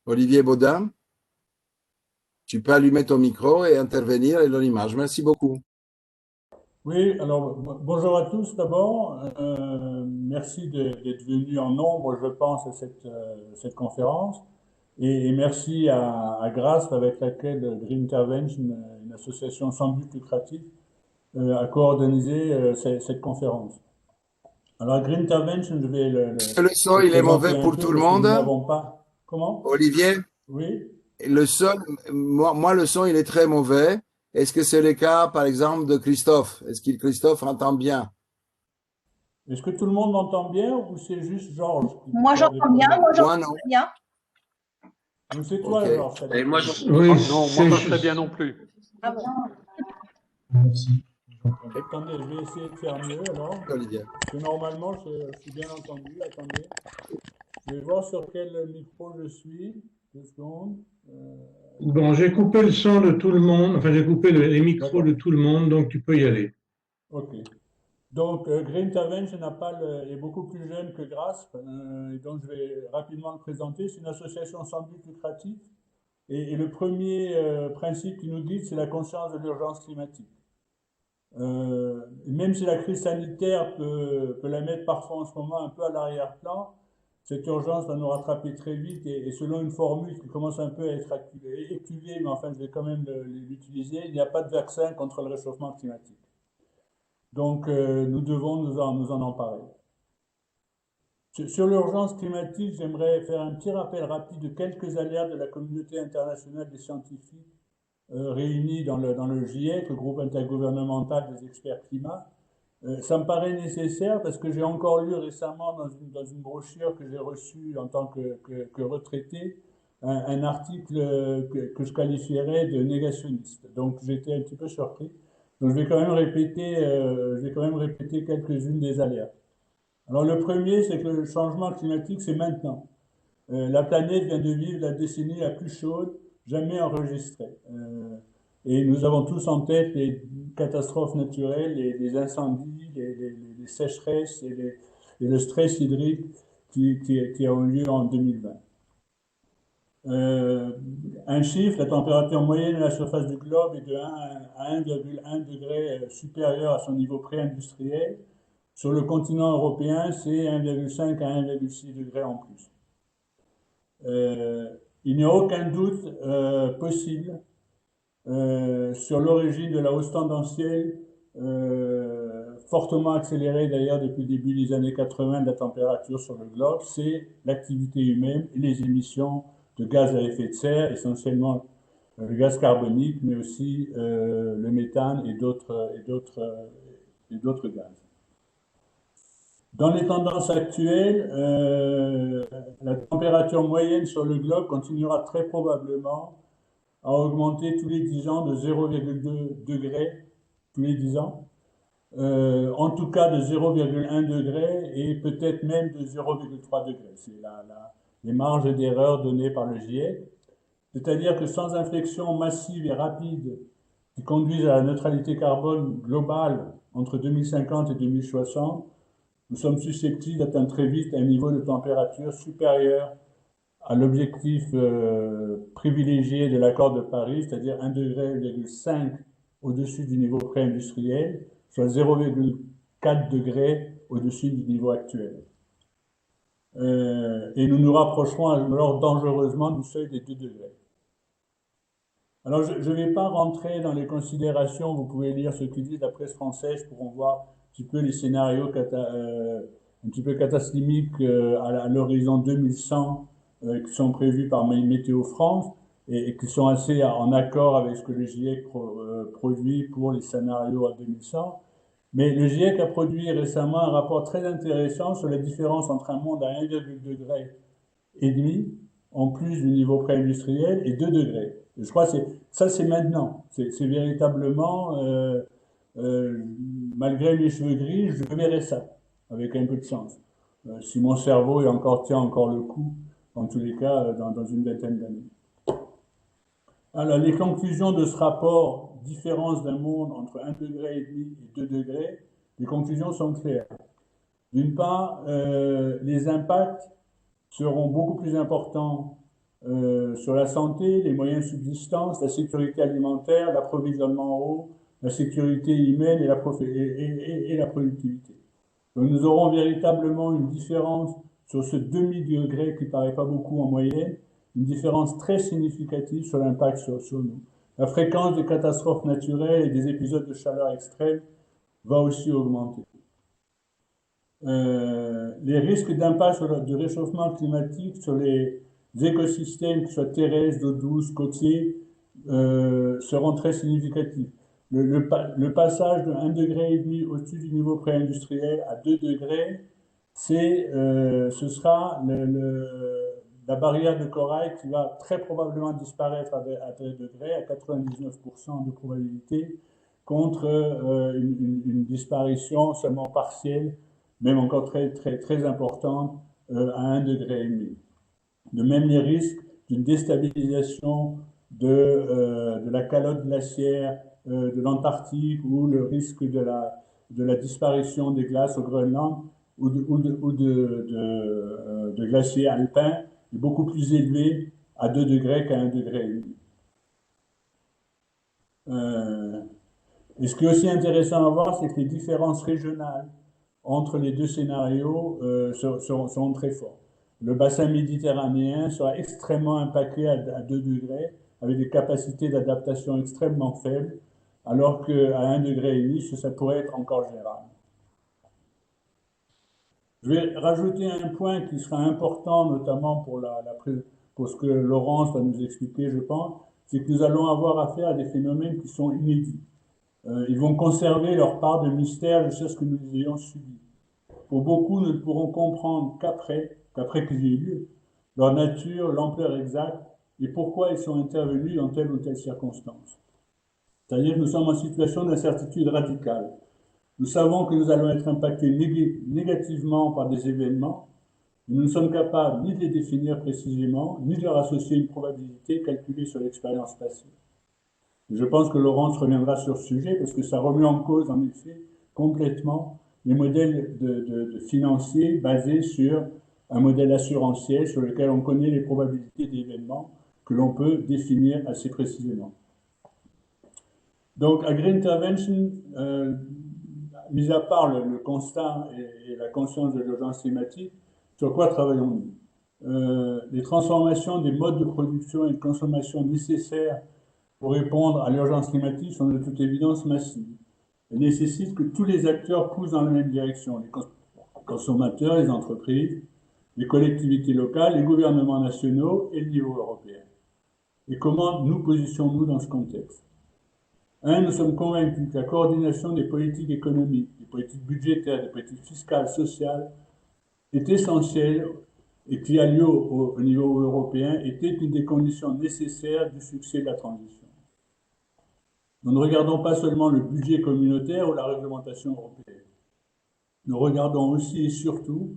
Olivier Baudin, tu peux allumer ton micro et intervenir et l'image. Merci beaucoup. Oui, alors bonjour à tous d'abord. Merci d'être venus en nombre, je pense, à cette conférence. Et merci à Grasp, avec laquelle Green Intervention, une association sans but lucratif, a coordonné cette conférence. Alors Green Intervention, je vais Le son, le il est mauvais présenter un pour peu tout le parce que nous monde. n'avons pas. Comment? Olivier, Oui? le son, moi, le son, il est très mauvais. Est-ce que c'est le cas, par exemple, de Christophe? Est-ce que Christophe entend bien? Est-ce que tout le monde m'entend bien ou c'est juste Georges qui Moi, a des j'entends bien, problèmes? moi, j'entends Moi, non. très bien. Donc c'est OK. toi, Georges, qui a des Et moi, problèmes. non, moi pas très bien non plus. Ah bon? Merci. Attendez, je vais essayer de faire mieux alors. Olivier. Parce que normalement, je suis bien entendu. Attendez. Je vais voir sur quel micro je suis. 2 secondes. Euh, Bon, j'ai coupé le son de tout le monde, enfin j'ai coupé les micros de d'accord. tout le monde, donc tu peux y aller. OK. Donc, Green Intervention est beaucoup plus jeune que GRASP. Et donc, je vais rapidement le présenter. C'est une association sans but lucratif. Et le premier principe qui nous guide, c'est la conscience de l'urgence climatique. Même si la crise sanitaire peut la mettre parfois en ce moment un peu à l'arrière-plan, cette urgence va nous rattraper très vite et selon une formule qui commence un peu à être éculée, mais enfin je vais quand même l'utiliser, il n'y a pas de vaccin contre le réchauffement climatique. Donc nous devons nous en emparer. Sur l'urgence climatique, j'aimerais faire un petit rappel rapide de quelques alertes de la communauté internationale des scientifiques réunis dans le GIEC, le groupe intergouvernemental des experts climat. Ça me paraît nécessaire parce que j'ai encore lu récemment dans une brochure que j'ai reçue en tant que retraité un article que je qualifierais de négationniste. Donc j'étais un petit peu surpris. Donc je vais quand même répéter quelques-unes des alertes. Alors le premier, c'est que le changement climatique, c'est maintenant. La planète vient de vivre la décennie la plus chaude jamais enregistrée. Et nous avons tous en tête les catastrophes naturelles, les incendies, les sécheresses et le stress hydrique qui ont eu lieu en 2020. Euh, un chiffre, la température moyenne de la surface du globe est de 1 à 1,1 degré supérieur à son niveau pré-industriel. Sur le continent européen, c'est 1,5 à 1,6 degrés en plus. Euh, il n'y a aucun doute possible sur l'origine de la hausse tendancielle, fortement accélérée d'ailleurs depuis le début des années 80 de la température sur le globe, c'est l'activité humaine et les émissions de gaz à effet de serre, essentiellement le gaz carbonique, mais aussi le méthane et d'autres gaz. Dans les tendances actuelles, la température moyenne sur le globe continuera très probablement à augmenter tous les 10 ans de 0,2 degrés tous les 10 ans, en tout cas de 0,1 degré et peut-être même de 0,3 degrés. C'est les marges d'erreur données par le GIEC. C'est-à-dire que sans inflexion massive et rapide qui conduise à la neutralité carbone globale entre 2050 et 2060, nous sommes susceptibles d'atteindre très vite un niveau de température supérieur à l'objectif privilégié de l'accord de Paris, c'est-à-dire 1,5 degré au-dessus du niveau pré-industriel, soit 0,4 degrés au-dessus du niveau actuel. Et nous nous rapprocherons alors dangereusement du seuil des 2 degrés. Alors, je ne vais pas rentrer dans les considérations, vous pouvez lire ce que dit la presse française pour voir un petit peu les scénarios un petit peu catastrophiques à l'horizon 2100 qui sont prévus par Météo France et qui sont assez en accord avec ce que le GIEC produit pour les scénarios à 2100. Mais le GIEC a produit récemment un rapport très intéressant sur la différence entre un monde à 1,2 degré et demi, en plus du niveau pré-industriel, et 2 degrés. Je crois que ça, c'est maintenant. C'est véritablement, euh, malgré mes cheveux gris, je verrai ça, avec un peu de chance. Si mon cerveau tient encore le coup, en tous les cas, dans une vingtaine d'années. Alors, les conclusions de ce rapport, différence d'un monde entre 1,5 degré et 2 degrés, les conclusions sont claires. D'une part, les impacts seront beaucoup plus importants sur la santé, les moyens de subsistance, la sécurité alimentaire, l'approvisionnement en eau, la sécurité humaine et la productivité. Donc nous aurons véritablement une différence sur ce demi-degré qui paraît pas beaucoup en moyenne, une différence très significative sur l'impact sur nous. La fréquence des catastrophes naturelles et des épisodes de chaleur extrême va aussi augmenter. Les risques d'impact du réchauffement climatique sur les écosystèmes, que ce soit terrestres, d'eau douce, côtiers, seront très significatifs. Le passage de 1,5 degré au-dessus du niveau pré-industriel à 2 degrés, ce sera la barrière de corail qui va très probablement disparaître à 2 degrés, à 99% de probabilité, contre une disparition seulement partielle, même encore très importante, à 1,5 degré. De même, les risques d'une déstabilisation de la calotte glaciaire de l'Antarctique ou le risque de la disparition des glaces au Groenland ou de glaciers alpins est beaucoup plus élevé à 2 degrés qu'à 1,5 degré. Et ce qui est aussi intéressant à voir, c'est que les différences régionales entre les deux scénarios sont très fortes. Le bassin méditerranéen sera extrêmement impacté à 2 degrés, avec des capacités d'adaptation extrêmement faibles, alors qu'à 1,5 degré, ça pourrait être encore gérable. Je vais rajouter un point qui sera important, notamment pour ce que Laurence va nous expliquer, je pense, c'est que nous allons avoir affaire à des phénomènes qui sont inédits. Ils vont conserver leur part de mystère jusqu'à ce que nous les ayons subis. Pour beaucoup, nous ne pourrons comprendre qu'après qu'ils aient eu lieu, leur nature, l'ampleur exacte et pourquoi ils sont intervenus dans telle ou telle circonstance. C'est-à-dire que nous sommes en situation d'incertitude radicale. Nous savons que nous allons être impactés négativement par des événements, mais nous ne sommes capables ni de les définir précisément, ni de leur associer une probabilité calculée sur l'expérience passée. Je pense que Laurence reviendra sur ce sujet parce que ça remet en cause, en effet, complètement les modèles de financiers basés sur un modèle assurantiel sur lequel on connaît les probabilités d'événements que l'on peut définir assez précisément. Donc, à Green Intervention, mis à part le constat et la conscience de l'urgence climatique, sur quoi travaillons-nous? Les transformations des modes de production et de consommation nécessaires pour répondre à l'urgence climatique sont de toute évidence massives. Elles nécessitent que tous les acteurs poussent dans la même direction, les consommateurs, les entreprises, les collectivités locales, les gouvernements nationaux et le niveau européen. Et comment nous positionnons-nous dans ce contexte? Nous sommes convaincus que la coordination des politiques économiques, des politiques budgétaires, des politiques fiscales, sociales est essentielle et qui a lieu au niveau européen était une des conditions nécessaires du succès de la transition. Nous ne regardons pas seulement le budget communautaire ou la réglementation européenne. Nous regardons aussi et surtout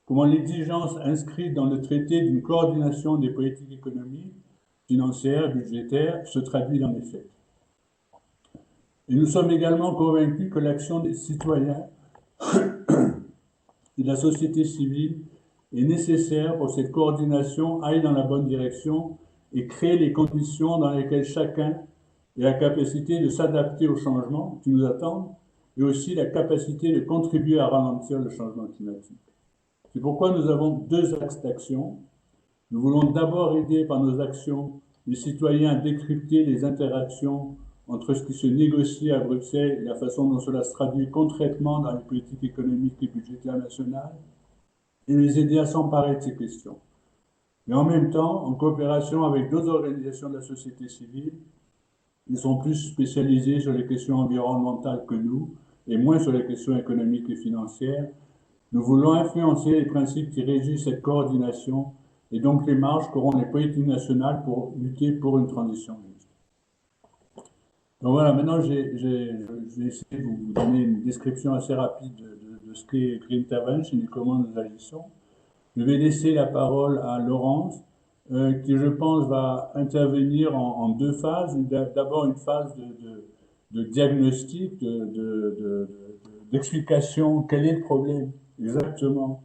comment l'exigence inscrite dans le traité d'une coordination des politiques économiques, financières, budgétaires se traduit dans les faits. Et nous sommes également convaincus que l'action des citoyens et de la société civile est nécessaire pour que cette coordination aille dans la bonne direction et crée les conditions dans lesquelles chacun ait la capacité de s'adapter aux changements qui nous attendent et aussi la capacité de contribuer à ralentir le changement climatique. C'est pourquoi nous avons 2 axes d'action. Nous voulons d'abord aider par nos actions les citoyens à décrypter les interactions entre ce qui se négocie à Bruxelles et la façon dont cela se traduit concrètement dans les politiques économiques et budgétaires nationales, et les aider à s'emparer de ces questions. Mais en même temps, en coopération avec d'autres organisations de la société civile, ils sont plus spécialisés sur les questions environnementales que nous, et moins sur les questions économiques et financières. Nous voulons influencer les principes qui régissent cette coordination et donc les marges qu'auront les politiques nationales pour lutter pour une transition juste. Donc voilà, maintenant je vais essayer de vous donner une description assez rapide de ce qu'est Green Intervention et comment nous agissons. Je vais laisser la parole à Laurence, qui je pense va intervenir en 2 phases. D'abord une phase de diagnostic, d'explication, quel est le problème exactement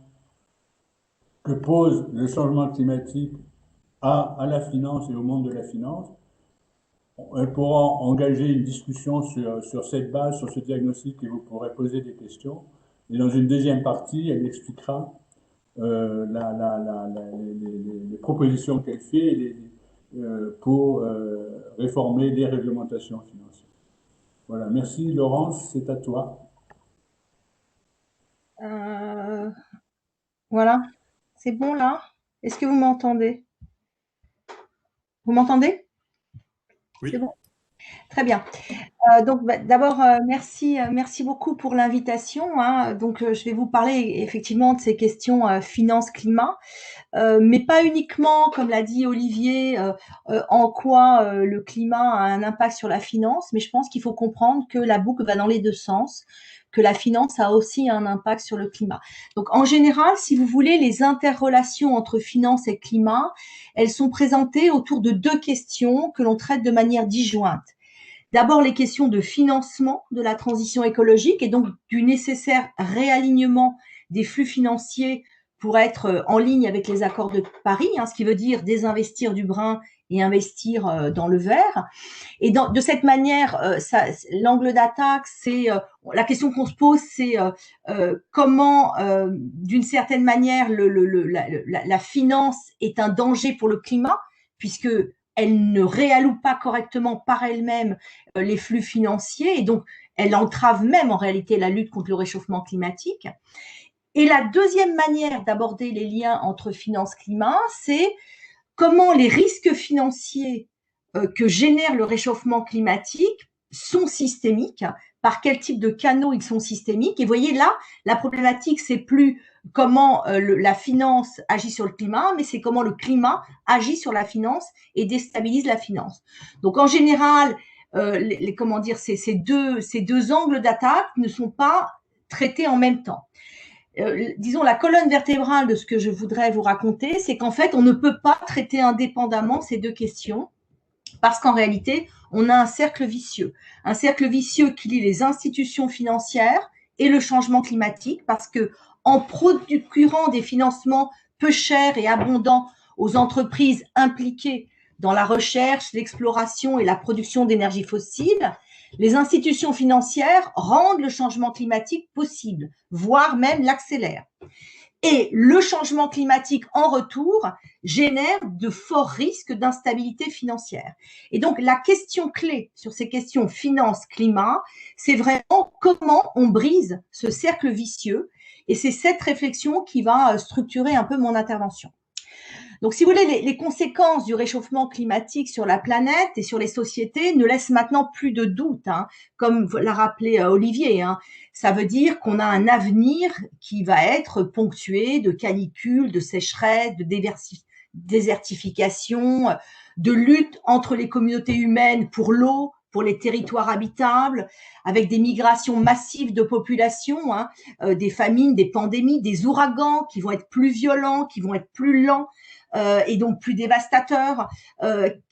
que pose le changement climatique à la finance et au monde de la finance. Elle pourra engager une discussion sur cette base, sur ce diagnostic, et vous pourrez poser des questions. Et dans une deuxième partie, elle expliquera les propositions qu'elle fait pour réformer les réglementations financières. Voilà, merci Laurence, c'est à toi. Voilà, c'est bon là? Est-ce que vous m'entendez? Vous m'entendez? Oui. C'est bon. Très bien. Donc, d'abord, merci beaucoup pour l'invitation, hein. Donc, je vais vous parler effectivement de ces questions finance-climat, mais pas uniquement, comme l'a dit Olivier, en quoi le climat a un impact sur la finance, mais je pense qu'il faut comprendre que la boucle va dans les deux sens, que la finance a aussi un impact sur le climat. Donc, en général, si vous voulez, les interrelations entre finance et climat, elles sont présentées autour de deux questions que l'on traite de manière disjointe. D'abord, les questions de financement de la transition écologique et donc du nécessaire réalignement des flux financiers pour être en ligne avec les accords de Paris, hein, ce qui veut dire désinvestir du brun et investir dans le vert. Et de cette manière, l'angle d'attaque, c'est la question qu'on se pose, c'est comment, d'une certaine manière, la finance est un danger pour le climat, puisque elle ne réalloue pas correctement par elle-même les flux financiers et donc elle entrave même en réalité la lutte contre le réchauffement climatique. Et la deuxième manière d'aborder les liens entre finance-climat, c'est comment les risques financiers que génère le réchauffement climatique sont systémiques, par quel type de canaux ils sont systémiques. Et vous voyez là, la problématique, c'est plus comment la finance agit sur le climat, mais c'est comment le climat agit sur la finance et déstabilise la finance. Donc en général, comment dire, ces deux angles d'attaque ne sont pas traités en même temps. Disons, la colonne vertébrale de ce que je voudrais vous raconter, c'est qu'en fait, on ne peut pas traiter indépendamment ces deux questions, parce qu'en réalité, on a un cercle vicieux qui lie les institutions financières et le changement climatique, parce que en procurant des financements peu chers et abondants aux entreprises impliquées dans la recherche, l'exploration et la production d'énergie fossile, les institutions financières rendent le changement climatique possible, voire même l'accélèrent. Et le changement climatique, en retour, génère de forts risques d'instabilité financière. Et donc, la question clé sur ces questions finance-climat, c'est vraiment comment on brise ce cercle vicieux. Et c'est cette réflexion qui va structurer un peu mon intervention. Donc, si vous voulez, les conséquences du réchauffement climatique sur la planète et sur les sociétés ne laissent maintenant plus de doute, hein, comme l'a rappelé Olivier. Hein. Ça veut dire qu'on a un avenir qui va être ponctué de canicules, de sécheresses, de désertification, de lutte entre les communautés humaines pour l'eau, pour les territoires habitables, avec des migrations massives de population, hein, des famines, des pandémies, des ouragans qui vont être plus violents, qui vont être plus lents, et donc plus dévastateur,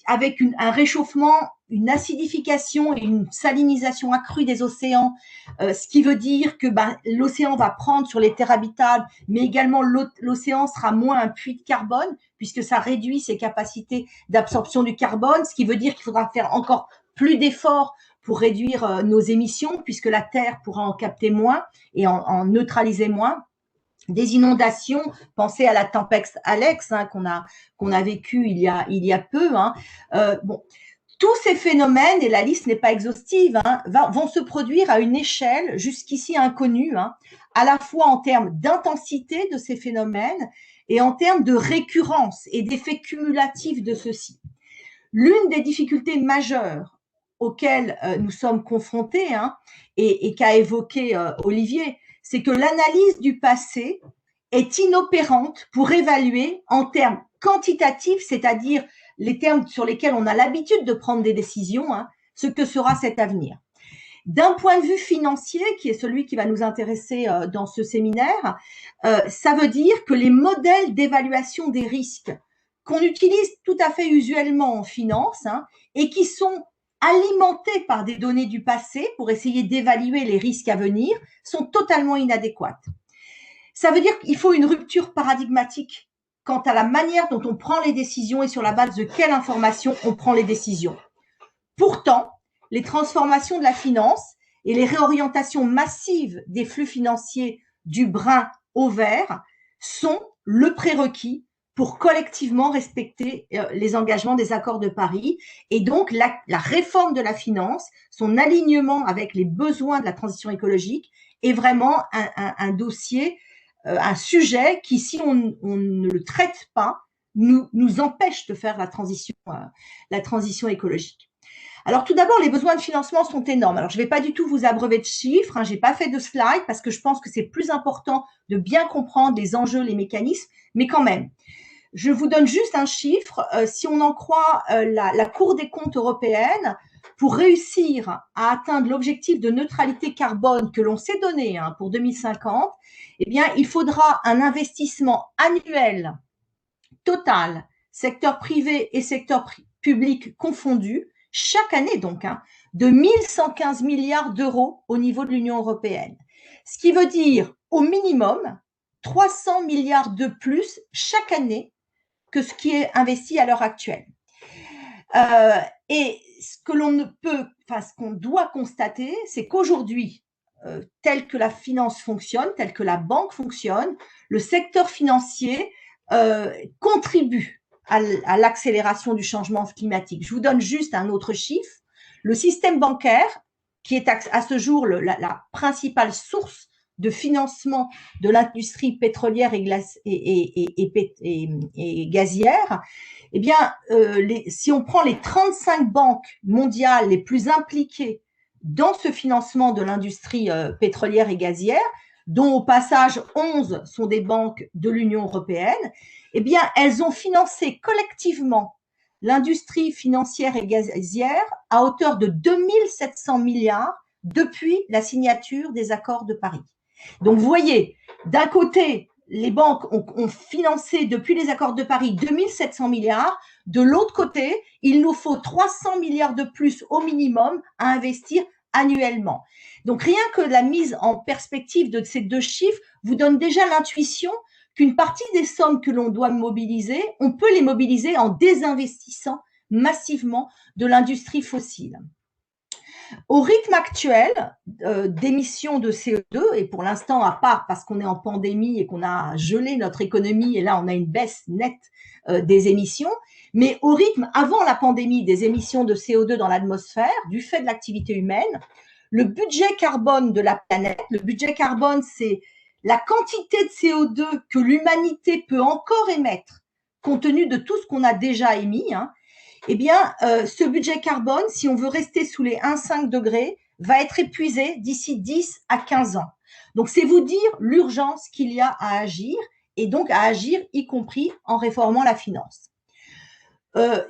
avec un réchauffement, une acidification et une salinisation accrue des océans, ce qui veut dire que l'océan va prendre sur les terres habitables, mais également l'océan sera moins un puits de carbone, puisque ça réduit ses capacités d'absorption du carbone, ce qui veut dire qu'il faudra faire encore plus d'efforts pour réduire nos émissions, puisque la Terre pourra en capter moins et en neutraliser moins. Des inondations, pensez à la tempête Alex, hein, qu'on a vécu il y a peu. Hein. Bon, tous ces phénomènes, et la liste n'est pas exhaustive, hein, vont se produire à une échelle jusqu'ici inconnue, hein, à la fois en termes d'intensité de ces phénomènes et en termes de récurrence et d'effets cumulatifs de ceux-ci. L'une des difficultés majeures auxquelles nous sommes confrontés, hein, et qu'a évoqué Olivier, c'est que l'analyse du passé est inopérante pour évaluer en termes quantitatifs, c'est-à-dire les termes sur lesquels on a l'habitude de prendre des décisions, hein, ce que sera cet avenir. D'un point de vue financier, qui est celui qui va nous intéresser dans ce séminaire, ça veut dire que les modèles d'évaluation des risques qu'on utilise tout à fait usuellement en finance, hein, et qui sont alimentés par des données du passé pour essayer d'évaluer les risques à venir, sont totalement inadéquates. Ça veut dire qu'il faut une rupture paradigmatique quant à la manière dont on prend les décisions et sur la base de quelle information on prend les décisions. Pourtant, les transformations de la finance et les réorientations massives des flux financiers du brun au vert sont le prérequis pour collectivement respecter les engagements des accords de Paris. Et donc, la réforme de la finance, son alignement avec les besoins de la transition écologique est vraiment un dossier, un sujet qui, si on ne le traite pas, nous empêche de faire la transition écologique. Alors, tout d'abord, les besoins de financement sont énormes. Alors, je ne vais pas du tout vous abreuver de chiffres, je n'ai pas fait de slide parce que je pense que c'est plus important de bien comprendre les enjeux, les mécanismes, mais quand même. Je vous donne juste un chiffre. Si on en croit la Cour des comptes européenne, pour réussir à atteindre l'objectif de neutralité carbone que l'on s'est donné pour 2050, eh bien, il faudra un investissement annuel total, secteur privé et secteur public confondus, chaque année donc, de 1115 milliards d'euros au niveau de l'Union européenne. Ce qui veut dire au minimum 300 milliards de plus chaque année que ce qui est investi à l'heure actuelle. Et ce que l'on ne peut, enfin ce qu'on doit constater, c'est qu'aujourd'hui, tel que la finance fonctionne, tel que la banque fonctionne, le secteur financier contribue à l'accélération du changement climatique. Je vous donne juste un autre chiffre. Le système bancaire, qui est à ce jour la principale source de financement de l'industrie pétrolière et gazière, eh bien, si on prend les 35 banques mondiales les plus impliquées dans ce financement de l'industrie pétrolière et gazière, dont au passage 11 sont des banques de l'Union européenne, eh bien, elles ont financé collectivement l'industrie financière et gazière à hauteur de 2700 milliards depuis la signature des accords de Paris. Donc, vous voyez, d'un côté, les banques ont financé depuis les accords de Paris 2700 milliards. De l'autre côté, il nous faut 300 milliards de plus au minimum à investir annuellement. Donc, rien que la mise en perspective de ces deux chiffres vous donne déjà l'intuition qu'une partie des sommes que l'on doit mobiliser, on peut les mobiliser en désinvestissant massivement de l'industrie fossile. Au rythme actuel d'émissions de CO2, et pour l'instant à part parce qu'on est en pandémie et qu'on a gelé notre économie, et là on a une baisse nette des émissions, mais au rythme avant la pandémie des émissions de CO2 dans l'atmosphère, du fait de l'activité humaine, le budget carbone de la planète, le budget carbone c'est la quantité de CO2 que l'humanité peut encore émettre compte tenu de tout ce qu'on a déjà émis, eh bien, ce budget carbone, si on veut rester sous les 1,5 degrés, va être épuisé d'ici 10 à 15 ans. Donc, c'est vous dire l'urgence qu'il y a à agir, et donc à agir y compris en réformant la finance.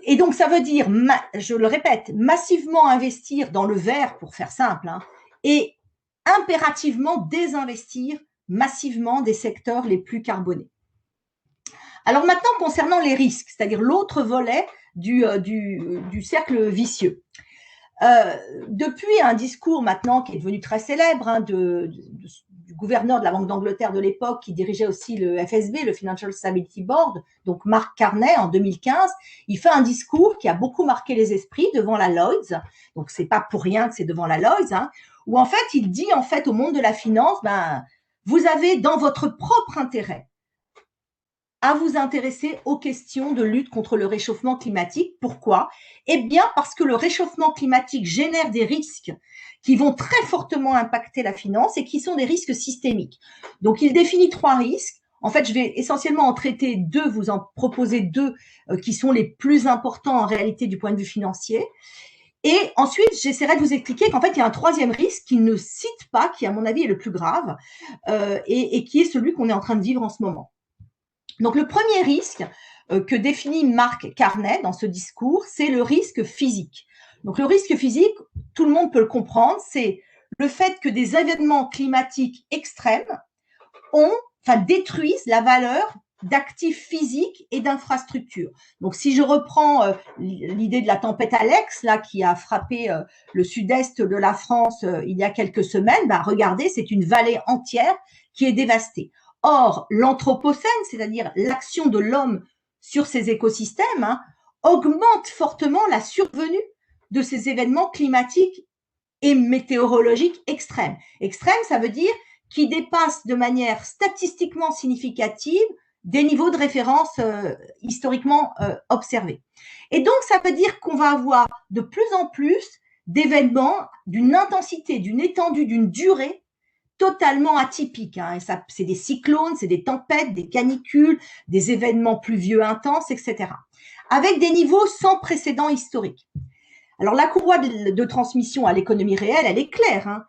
Et donc, ça veut dire, je le répète, massivement investir dans le vert, pour faire simple, et impérativement désinvestir massivement des secteurs les plus carbonés. Alors maintenant, concernant les risques, c'est-à-dire l'autre volet du cercle vicieux. Depuis un discours maintenant qui est devenu très célèbre du gouverneur de la Banque d'Angleterre de l'époque, qui dirigeait aussi le FSB, le Financial Stability Board, donc Mark Carney en 2015, il fait un discours qui a beaucoup marqué les esprits devant la Lloyds, donc c'est pas pour rien que c'est devant la Lloyds, où en fait il dit en fait au monde de la finance, vous avez dans votre propre intérêt à vous intéresser aux questions de lutte contre le réchauffement climatique. Pourquoi? Eh bien, parce que le réchauffement climatique génère des risques qui vont très fortement impacter la finance et qui sont des risques systémiques. Donc, il définit 3 risques. En fait, je vais essentiellement en traiter 2, vous en proposer 2 qui sont les plus importants en réalité du point de vue financier. Et ensuite, j'essaierai de vous expliquer qu'en fait, il y a un 3e risque qu'il ne cite pas, qui à mon avis est le plus grave, et qui est celui qu'on est en train de vivre en ce moment. Donc, le premier risque que définit Mark Carney dans ce discours, c'est le risque physique. Donc, le risque physique, tout le monde peut le comprendre, c'est le fait que des événements climatiques extrêmes détruisent la valeur d'actifs physiques et d'infrastructures. Donc, si je reprends l'idée de la tempête Alex, là, qui a frappé le sud-est de la France il y a quelques semaines, regardez, c'est une vallée entière qui est dévastée. Or, l'anthropocène, c'est-à-dire l'action de l'homme sur ces écosystèmes, augmente fortement la survenue de ces événements climatiques et météorologiques extrêmes. Extrêmes, ça veut dire qui dépassent de manière statistiquement significative des niveaux de référence historiquement observés. Et donc, ça veut dire qu'on va avoir de plus en plus d'événements d'une intensité, d'une étendue, d'une durée totalement atypique. Et ça, c'est des cyclones, c'est des tempêtes, des canicules, des événements pluvieux intenses, etc. Avec des niveaux sans précédent historique. Alors, la courroie de transmission à l'économie réelle, elle est claire.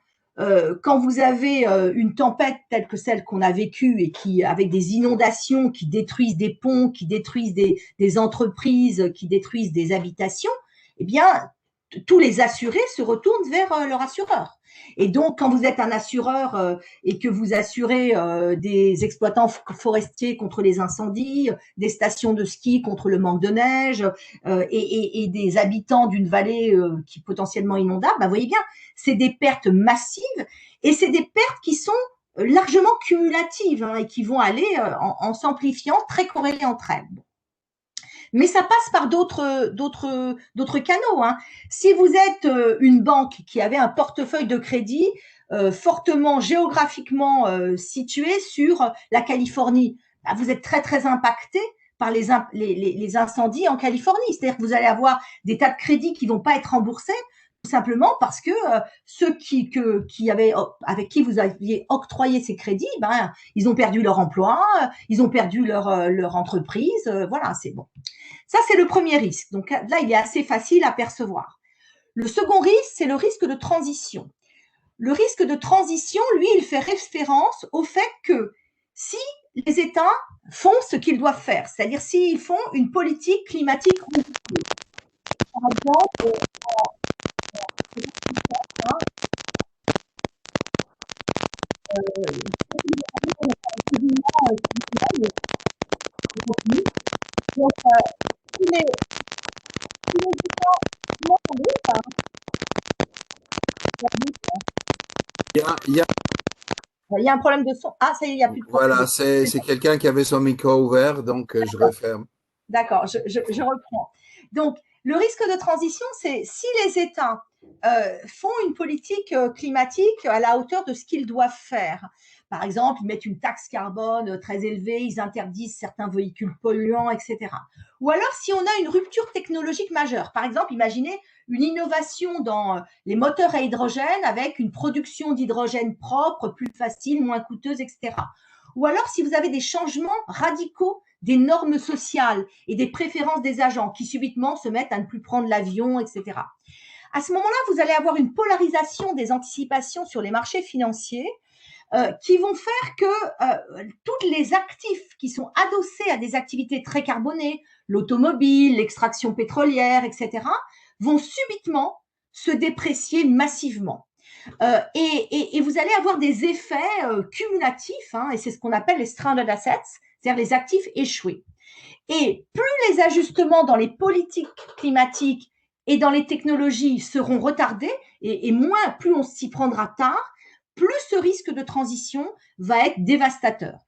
Quand vous avez une tempête telle que celle qu'on a vécue et qui, avec des inondations qui détruisent des ponts, qui détruisent des entreprises, qui détruisent des habitations, eh bien, tous les assurés se retournent vers leur assureur. Et donc, quand vous êtes un assureur et que vous assurez des exploitants forestiers contre les incendies, des stations de ski contre le manque de neige et des habitants d'une vallée qui est potentiellement inondable, vous voyez bien, c'est des pertes massives et c'est des pertes qui sont largement cumulatives et qui vont aller en s'amplifiant, très corrélées entre elles. Mais ça passe par d'autres canaux. Si vous êtes une banque qui avait un portefeuille de crédit fortement géographiquement situé sur la Californie, vous êtes très très impacté par les incendies en Californie. C'est-à-dire que vous allez avoir des tas de crédits qui vont pas être remboursés tout simplement parce que ceux avec qui vous aviez octroyé ces crédits, ils ont perdu leur emploi, ils ont perdu leur entreprise. Voilà, c'est bon. Ça, c'est le premier risque. Donc là, il est assez facile à percevoir. Le second risque, c'est le risque de transition. Le risque de transition, lui, il fait référence au fait que si les États font ce qu'ils doivent faire, c'est-à-dire s'ils font une politique climatique ambitieuse. Par exemple, il y a un problème de son. Ah, ça y est, il n'y a plus de problème. Voilà, c'est quelqu'un qui avait son micro ouvert, donc je referme. D'accord, je reprends. Donc, le risque de transition, c'est si les États font une politique climatique à la hauteur de ce qu'ils doivent faire. Par exemple, ils mettent une taxe carbone très élevée, ils interdisent certains véhicules polluants, etc. Ou alors, si on a une rupture technologique majeure, par exemple, imaginez une innovation dans les moteurs à hydrogène avec une production d'hydrogène propre, plus facile, moins coûteuse, etc. Ou alors, si vous avez des changements radicaux des normes sociales et des préférences des agents qui subitement se mettent à ne plus prendre l'avion, etc. À ce moment-là, vous allez avoir une polarisation des anticipations sur les marchés financiers qui vont faire que tous les actifs qui sont adossés à des activités très carbonées, l'automobile, l'extraction pétrolière, etc., vont subitement se déprécier massivement. Et vous allez avoir des effets cumulatifs, et c'est ce qu'on appelle les stranded assets, c'est-à-dire les actifs échoués. Et plus les ajustements dans les politiques climatiques et dans les technologies seront retardés, et moins, plus on s'y prendra tard, plus ce risque de transition va être dévastateur.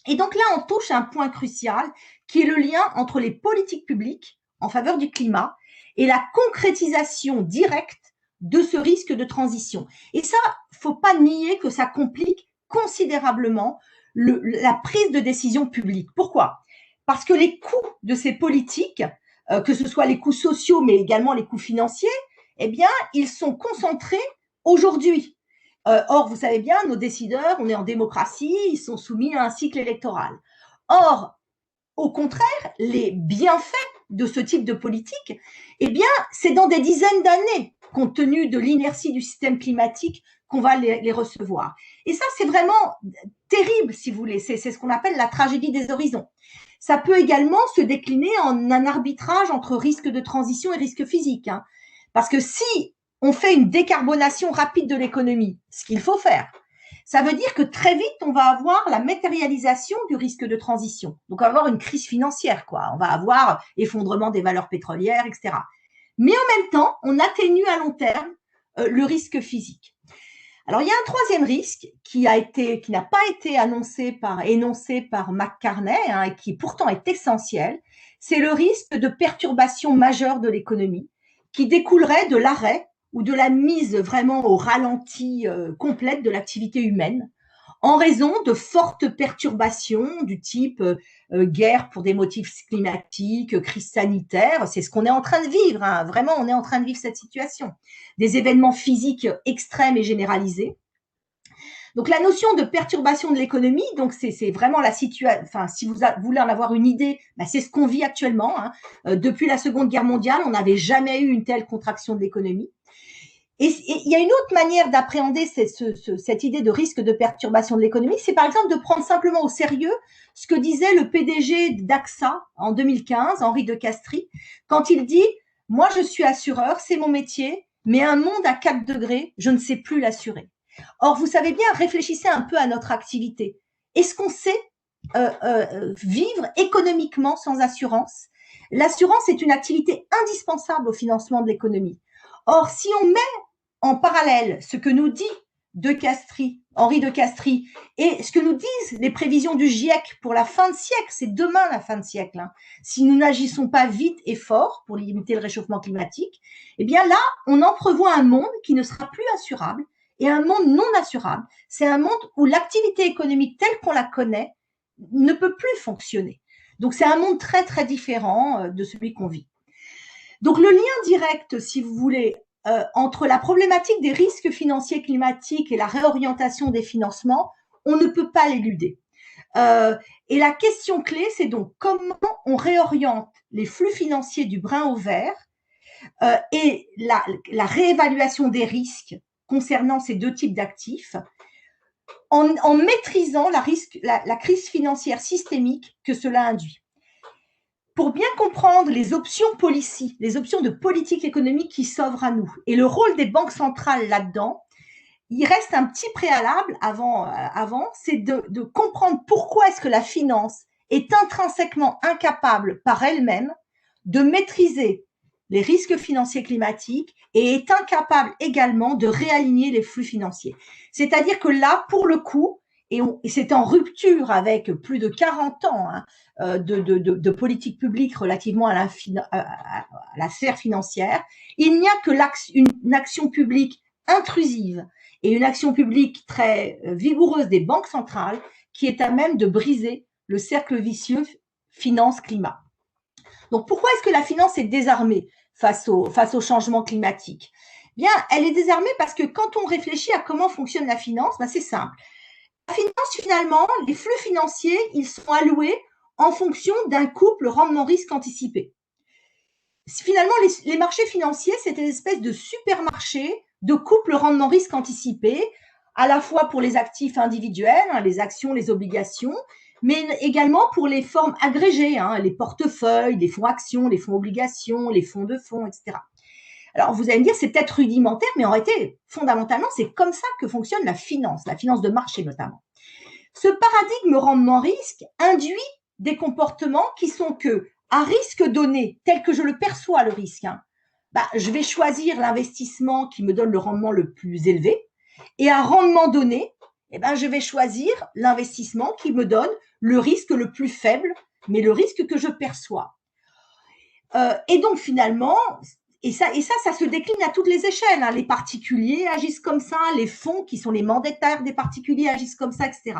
Et donc là, on touche à un point crucial qui est le lien entre les politiques publiques en faveur du climat et la concrétisation directe de ce risque de transition. Et ça, faut pas nier que ça complique considérablement la prise de décision publique. Pourquoi? Parce que les coûts de ces politiques, que ce soit les coûts sociaux, mais également les coûts financiers, eh bien, ils sont concentrés aujourd'hui. Or, vous savez bien, nos décideurs, on est en démocratie, ils sont soumis à un cycle électoral. Or, au contraire, les bienfaits de ce type de politique, eh bien, c'est dans des dizaines d'années, compte tenu de l'inertie du système climatique, qu'on va les recevoir. Et ça, c'est vraiment terrible, si vous voulez. C'est ce qu'on appelle la tragédie des horizons. Ça peut également se décliner en un arbitrage entre risque de transition et risque physique. Parce que si on fait une décarbonation rapide de l'économie, ce qu'il faut faire, ça veut dire que très vite, on va avoir la matérialisation du risque de transition. Donc, on va avoir une crise financière, quoi. On va avoir effondrement des valeurs pétrolières, etc. Mais en même temps, on atténue à long terme le risque physique. Alors, il y a un troisième risque qui n'a pas été énoncé par McCartney, hein, et qui pourtant est essentiel. C'est le risque de perturbation majeure de l'économie qui découlerait de l'arrêt ou de la mise vraiment au ralenti complète de l'activité humaine en raison de fortes perturbations du type guerre pour des motifs climatiques, crise sanitaire. C'est ce qu'on est en train de vivre, hein. Vraiment, on est en train de vivre cette situation. Des événements physiques extrêmes et généralisés. Donc la notion de perturbation de l'économie, donc c'est vraiment la situation. Enfin, si vous voulez en avoir une idée, ben c'est ce qu'on vit actuellement, hein. Depuis la Seconde Guerre mondiale, on n'avait jamais eu une telle contraction de l'économie. Et il y a une autre manière d'appréhender cette idée de risque de perturbation de l'économie, c'est par exemple de prendre simplement au sérieux ce que disait le PDG d'AXA en 2015, Henri de Castries, quand il dit « Moi, je suis assureur, c'est mon métier, mais un monde à 4 degrés, je ne sais plus l'assurer. » Or, vous savez bien, réfléchissez un peu à notre activité. Est-ce qu'on sait vivre économiquement sans assurance? L'assurance est une activité indispensable au financement de l'économie. Or, si on met en parallèle ce que nous dit Henri de Castries, et ce que nous disent les prévisions du GIEC pour la fin de siècle, c'est demain la fin de siècle, hein. Si nous n'agissons pas vite et fort pour limiter le réchauffement climatique, eh bien là, on entrevoit un monde qui ne sera plus assurable, et un monde non assurable, c'est un monde où l'activité économique telle qu'on la connaît ne peut plus fonctionner. Donc c'est un monde très très différent de celui qu'on vit. Donc le lien direct, si vous voulez, entre la problématique des risques financiers climatiques et la réorientation des financements, on ne peut pas l'éluder. Et la question clé, c'est donc comment on réoriente les flux financiers du brun au vert et la réévaluation des risques concernant ces deux types d'actifs en maîtrisant la crise financière systémique que cela induit. Pour bien comprendre les options policy, les options de politique économique qui s'offrent à nous et le rôle des banques centrales là-dedans, il reste un petit préalable avant, c'est de comprendre pourquoi est-ce que la finance est intrinsèquement incapable par elle-même de maîtriser les risques financiers climatiques et est incapable également de réaligner les flux financiers. C'est-à-dire que là, pour le coup, et c'est en rupture avec plus de 40 ans de politique publique relativement à la sphère financière, il n'y a que une action publique intrusive et une action publique très vigoureuse des banques centrales qui est à même de briser le cercle vicieux finance-climat. Donc, pourquoi est-ce que la finance est désarmée face au changement climatique? Bien, elle est désarmée parce que quand on réfléchit à comment fonctionne la finance, ben c'est simple. La finance, finalement, les flux financiers, ils sont alloués en fonction d'un couple rendement-risque anticipé. Finalement, les marchés financiers, c'est une espèce de supermarché de couple rendement-risque anticipé, à la fois pour les actifs individuels, hein, les actions, les obligations, mais également pour les formes agrégées, hein, les portefeuilles, les fonds actions, les fonds obligations, les fonds de fonds, etc. Alors, vous allez me dire, c'est peut-être rudimentaire, mais en réalité, fondamentalement, c'est comme ça que fonctionne la finance de marché notamment. Ce paradigme rendement-risque induit des comportements qui sont que, à risque donné, tel que je le perçois le risque, hein, bah, je vais choisir l'investissement qui me donne le rendement le plus élevé, et à rendement donné, eh ben, je vais choisir l'investissement qui me donne le risque le plus faible, mais le risque que je perçois. Et donc finalement, et ça se décline à toutes les échelles, hein. Les particuliers agissent comme ça, les fonds qui sont les mandataires des particuliers agissent comme ça, etc.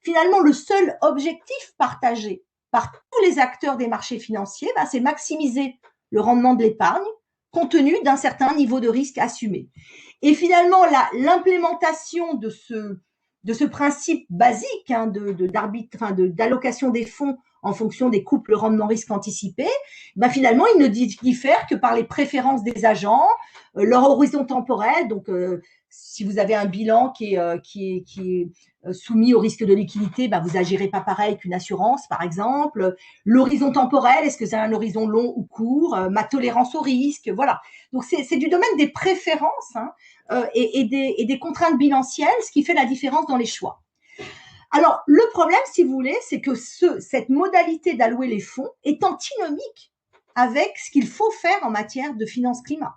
Finalement, le seul objectif partagé par tous les acteurs des marchés financiers, ben, c'est maximiser le rendement de l'épargne compte tenu d'un certain niveau de risque assumé. Et finalement, l'implémentation de ce principe basique, hein, d'allocation des fonds en fonction des couples rendement-risque anticipés, ben finalement, il ne diffère que par les préférences des agents, leur horizon temporel. Donc, si vous avez un bilan qui est soumis au risque de liquidité, ben vous agirez pas pareil qu'une assurance, par exemple. L'horizon temporel, est-ce que c'est un horizon long ou court? Ma tolérance au risque, voilà. Donc, c'est du domaine des préférences, hein, et des contraintes bilancielles, ce qui fait la différence dans les choix. Alors, le problème, si vous voulez, c'est que cette modalité d'allouer les fonds est antinomique avec ce qu'il faut faire en matière de finance climat.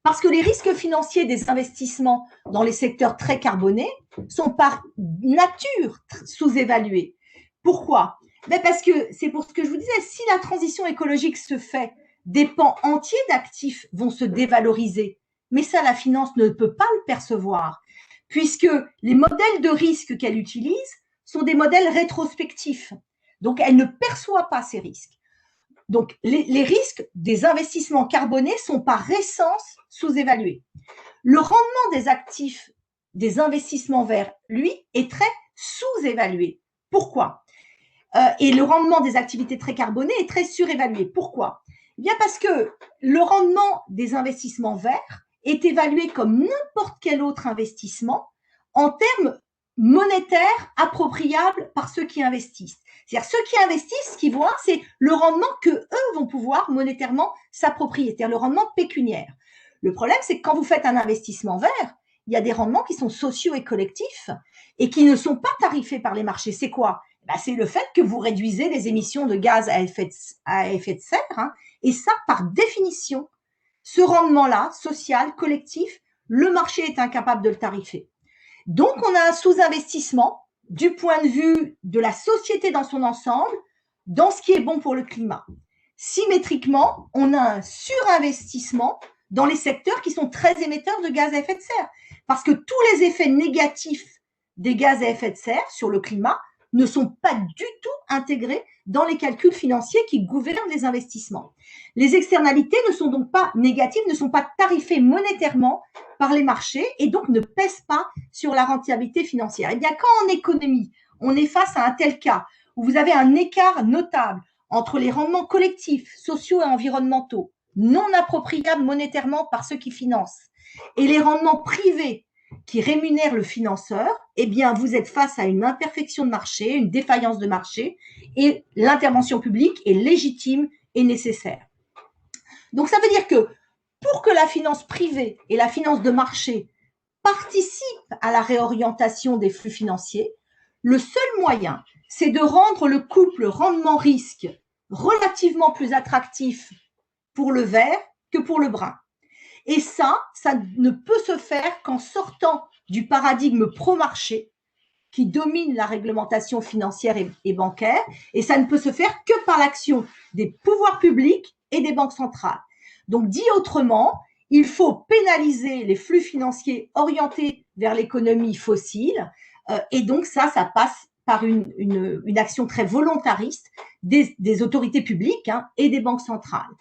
Parce que les risques financiers des investissements dans les secteurs très carbonés sont par nature sous-évalués. Pourquoi? Parce que c'est pour ce que je vous disais, si la transition écologique se fait, des pans entiers d'actifs vont se dévaloriser. Mais ça, la finance ne peut pas le percevoir, puisque les modèles de risque qu'elle utilise sont des modèles rétrospectifs. Donc, elle ne perçoit pas ces risques. Donc, les risques des investissements carbonés sont par essence sous-évalués. Le rendement des actifs des investissements verts, lui, est très sous-évalué. Pourquoi? Et le rendement des activités très carbonées est très surévalué. Pourquoi? Eh bien parce que le rendement des investissements verts est évalué comme n'importe quel autre investissement en termes monétaires appropriables par ceux qui investissent. C'est-à-dire ceux qui investissent, ce qu'ils voient, c'est le rendement que eux vont pouvoir monétairement s'approprier, c'est-à-dire le rendement pécuniaire. Le problème, c'est que quand vous faites un investissement vert, il y a des rendements qui sont sociaux et collectifs et qui ne sont pas tarifés par les marchés. C'est quoi? C'est le fait que vous réduisez les émissions de gaz à effet de serre, hein, et ça, par définition, ce rendement-là, social, collectif, le marché est incapable de le tarifer. Donc, on a un sous-investissement du point de vue de la société dans son ensemble, dans ce qui est bon pour le climat. Symétriquement, on a un surinvestissement dans les secteurs qui sont très émetteurs de gaz à effet de serre, parce que tous les effets négatifs des gaz à effet de serre sur le climat ne sont pas du tout intégrés dans les calculs financiers qui gouvernent les investissements. Les externalités ne sont donc pas négatives, ne sont pas tarifées monétairement par les marchés et donc ne pèsent pas sur la rentabilité financière. Eh bien, quand en économie, on est face à un tel cas où vous avez un écart notable entre les rendements collectifs, sociaux et environnementaux, non appropriables monétairement par ceux qui financent, et les rendements privés qui rémunèrent le financeur, eh bien, vous êtes face à une imperfection de marché, une défaillance de marché, et l'intervention publique est légitime et nécessaire. Donc, ça veut dire que pour que la finance privée et la finance de marché participent à la réorientation des flux financiers, le seul moyen, c'est de rendre le couple rendement-risque relativement plus attractif pour le vert que pour le brun. Et ça ne peut se faire qu'en sortant du paradigme pro-marché qui domine la réglementation financière et bancaire, et ça ne peut se faire que par l'action des pouvoirs publics et des banques centrales. Donc, dit autrement, il faut pénaliser les flux financiers orientés vers l'économie fossile, et donc ça passe par une action très volontariste des autorités publiques, hein, et des banques centrales.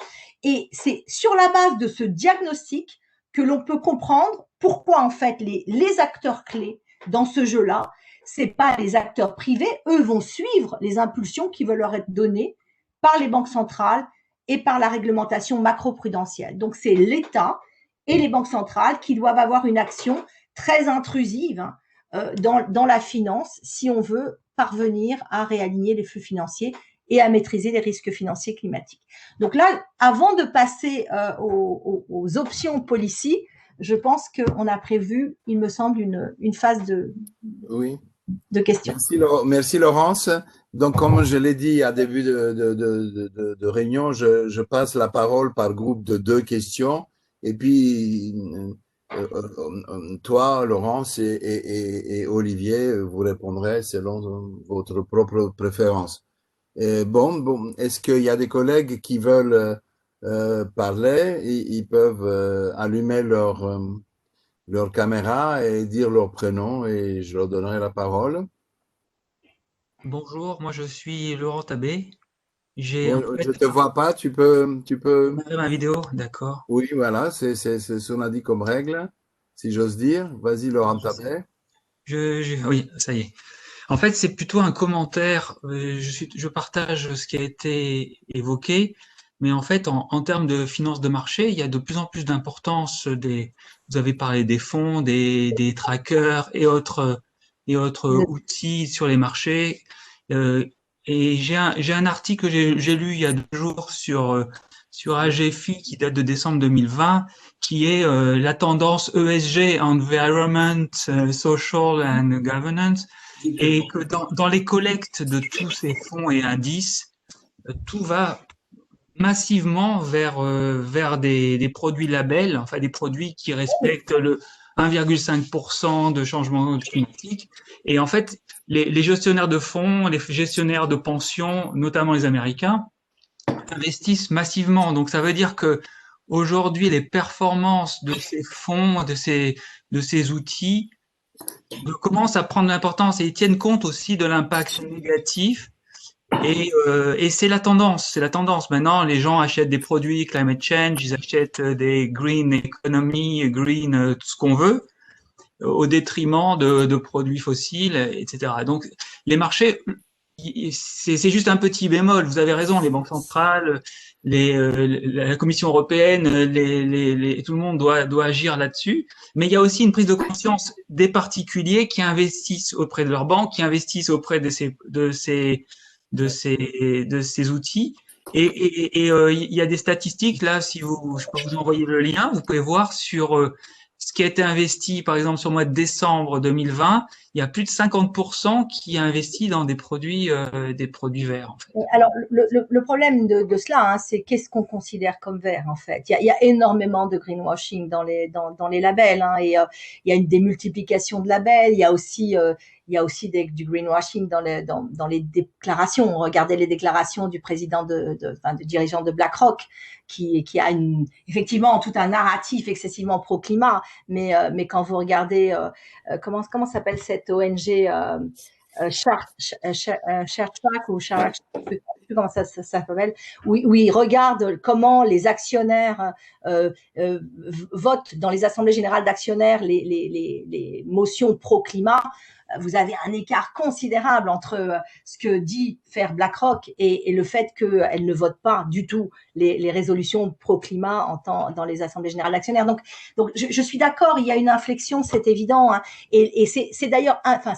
Et c'est sur la base de ce diagnostic que l'on peut comprendre pourquoi en fait les acteurs clés dans ce jeu-là, c'est pas les acteurs privés, eux vont suivre les impulsions qui veulent leur être données par les banques centrales et par la réglementation macro-prudentielle. Donc c'est l'État et les banques centrales qui doivent avoir une action très intrusive, hein, dans la finance si on veut parvenir à réaligner les flux financiers et à maîtriser les risques financiers climatiques. Donc là, avant de passer aux options policy, je pense qu'on a prévu, il me semble, une phase de questions. Merci Laurence. Donc, comme je l'ai dit à début de réunion, je passe la parole par groupe de 2 questions. Et puis, toi, Laurence et Olivier, vous répondrez selon votre propre préférence. Bon, est-ce qu'il y a des collègues qui veulent parler? Ils peuvent allumer leur caméra et dire leur prénom et je leur donnerai la parole. Bonjour, moi je suis Laurent Tabé. Je ne te vois pas, tu peux... ma vidéo, d'accord. Oui, voilà, c'est ce qu'on a dit comme règle, si j'ose dire. Vas-y, Laurent Tabé. Oui, ça y est. En fait, c'est plutôt un commentaire. Je partage ce qui a été évoqué, mais en fait, en termes de finances de marché, il y a de plus en plus d'importance vous avez parlé des fonds, des trackers et autres outils sur les marchés. Et j'ai un article que j'ai lu il y a 2 jours sur AGFI qui date de décembre 2020, qui est la tendance ESG, Environment, Social and Governance, et que dans les collectes de tous ces fonds et indices, tout va massivement vers des produits labels, enfin des produits qui respectent le 1,5% de changement climatique. Et en fait, les gestionnaires de fonds, les gestionnaires de pensions, notamment les Américains, investissent massivement. Donc ça veut dire que aujourd'hui, les performances de ces fonds, de ces outils commencent à prendre l'importance et ils tiennent compte aussi de l'impact négatif. Et c'est la tendance, c'est la tendance. Maintenant, les gens achètent des produits climate change, ils achètent des green economy, green tout ce qu'on veut, au détriment de produits fossiles, etc. Donc, les marchés, c'est juste un petit bémol. Vous avez raison, les banques centrales, la Commission européenne, tout le monde doit agir là-dessus. Mais il y a aussi une prise de conscience des particuliers qui investissent auprès de leurs banques, qui investissent auprès de ces outils. Et il y a des statistiques là, si je peux vous envoyer le lien, vous pouvez voir sur ce qui a été investi, par exemple, sur le mois de décembre 2020, il y a plus de 50% qui a investi dans des produits verts, en fait. Alors, le problème de cela, hein, c'est qu'est-ce qu'on considère comme vert, en fait. Il y a énormément de greenwashing dans les labels, hein, et il y a une démultiplication de labels. Il y a aussi du greenwashing dans les déclarations. Regardez les déclarations du président du dirigeant de BlackRock, qui a effectivement tout un narratif excessivement pro-climat, mais quand vous regardez comment s'appelle cette ONG ShareTrack ou Share, je ne sais plus comment ça s'appelle, où ils regardent comment les actionnaires votent dans les assemblées générales d'actionnaires les motions pro-climat. Vous avez un écart considérable entre ce que dit faire BlackRock et le fait qu'elle ne vote pas du tout les résolutions pro-climat dans les assemblées générales d'actionnaires. Donc je suis d'accord, il y a une inflexion, c'est évident, hein, et c'est d'ailleurs, enfin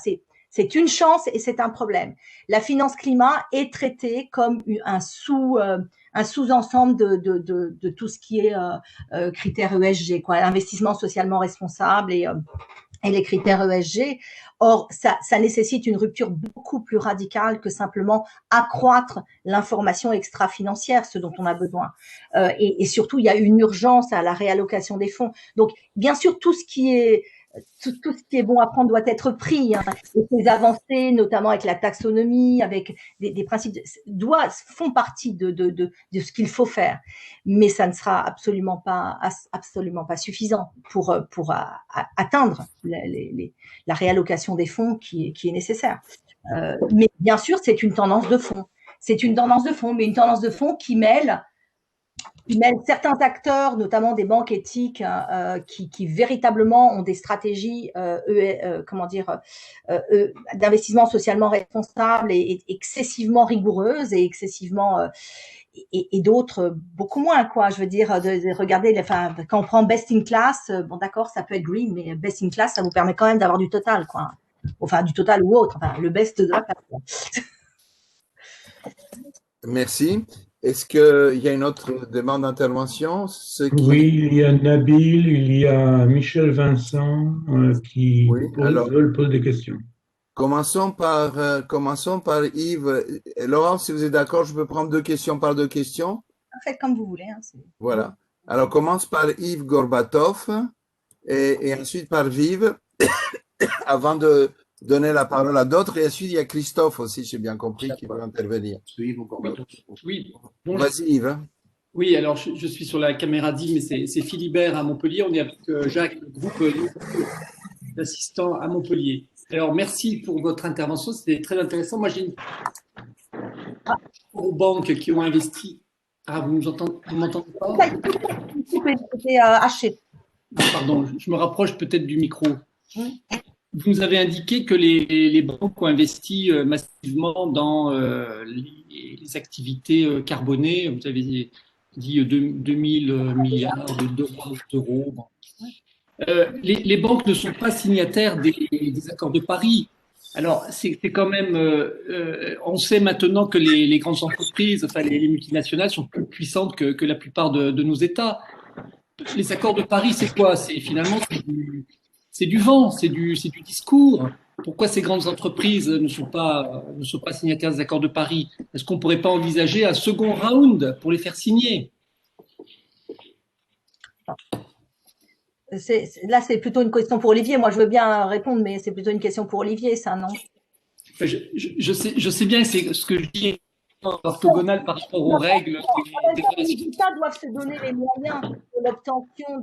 c'est une chance et c'est un problème. La finance climat est traitée comme un sous-ensemble de tout ce qui est critères ESG, quoi, investissement socialement responsable et les critères ESG. Or, ça nécessite une rupture beaucoup plus radicale que simplement accroître l'information extra-financière, ce dont on a besoin. Et surtout, il y a une urgence à la réallocation des fonds. Donc, bien sûr, tout ce qui est bon à prendre doit être pris, hein. Et ces avancées, notamment avec la taxonomie, avec des principes, font partie de ce qu'il faut faire. Mais ça ne sera absolument pas suffisant pour atteindre la réallocation des fonds qui est nécessaire. Mais bien sûr, c'est une tendance de fond. C'est une tendance de fond, mais une tendance de fond qui mêle certains acteurs, notamment des banques éthiques, qui véritablement ont des stratégies d'investissement socialement responsable et excessivement rigoureuses et excessivement et d'autres beaucoup moins, quoi. Je veux dire, regardez, quand on prend best in class, bon d'accord, ça peut être green, mais best in class, ça vous permet quand même d'avoir du total, quoi. Enfin, du total ou autre, enfin, le best de la classe. Merci. Est-ce qu'il y a une autre demande d'intervention? Oui, il y a Nabil, il y a Michel Vincent qui veulent poser des questions. Commençons par Yves. Et Laurent, si vous êtes d'accord, je peux prendre deux questions par deux questions? Faites comme vous voulez. Hein, voilà. Alors, commence par Yves Gorbatov et ensuite par Vive, avant de donner la parole à d'autres. Et ensuite, il y a Christophe aussi, j'ai bien compris, qui va intervenir. Oui. Vas-y, Yves. Oui, alors je suis sur la caméra d'Yves, mais c'est Philibert à Montpellier. On est avec Jacques, le groupe d'assistants à Montpellier. Alors, merci pour votre intervention, c'était très intéressant. Moi, j'ai une aux banques qui ont investi. Ah, vous m'entendez pas? C'était haché. Pardon, je me rapproche peut-être du micro. Vous nous avez indiqué que les banques ont investi massivement dans les activités carbonées. Vous avez dit 2000 milliards d'euros. Bon. Les banques ne sont pas signataires des accords de Paris. Alors, c'est quand même. On sait maintenant que les grandes entreprises, enfin les multinationales, sont plus puissantes que la plupart de nos États. Les accords de Paris, c'est quoi? C'est finalement c'est du vent, c'est du discours. pourquoi ces grandes entreprises ne sont pas signataires des accords de Paris? Est-ce qu'on ne pourrait pas envisager un second round pour les faire signer? Là, c'est plutôt une question pour Olivier. Moi, je veux bien répondre, mais c'est plutôt une question pour Olivier, ça, non? Je sais bien, c'est ce que je dis orthogonal par rapport aux règles. Les États doivent se donner les moyens de l'obtention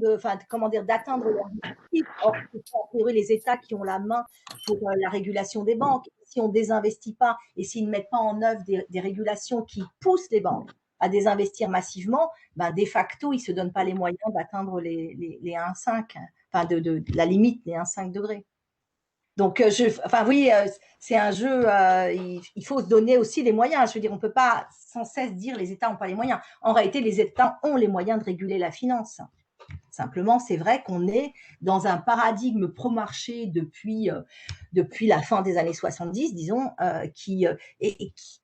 d'atteindre leurs objectifs. Or, ce sont en théorie les États qui ont la main pour la régulation des banques. Si on ne désinvestit pas et s'ils ne mettent pas en œuvre des régulations qui poussent les banques à désinvestir massivement, ben de facto, ils ne se donnent pas les moyens d'atteindre les 1,5, enfin de la limite des 1,5 degrés. Donc, oui, c'est un jeu, il faut se donner aussi les moyens. Je veux dire, on ne peut pas sans cesse dire les États n'ont pas les moyens. En réalité, les États ont les moyens de réguler la finance. Simplement, c'est vrai qu'on est dans un paradigme pro-marché depuis la fin des années 70, disons, qui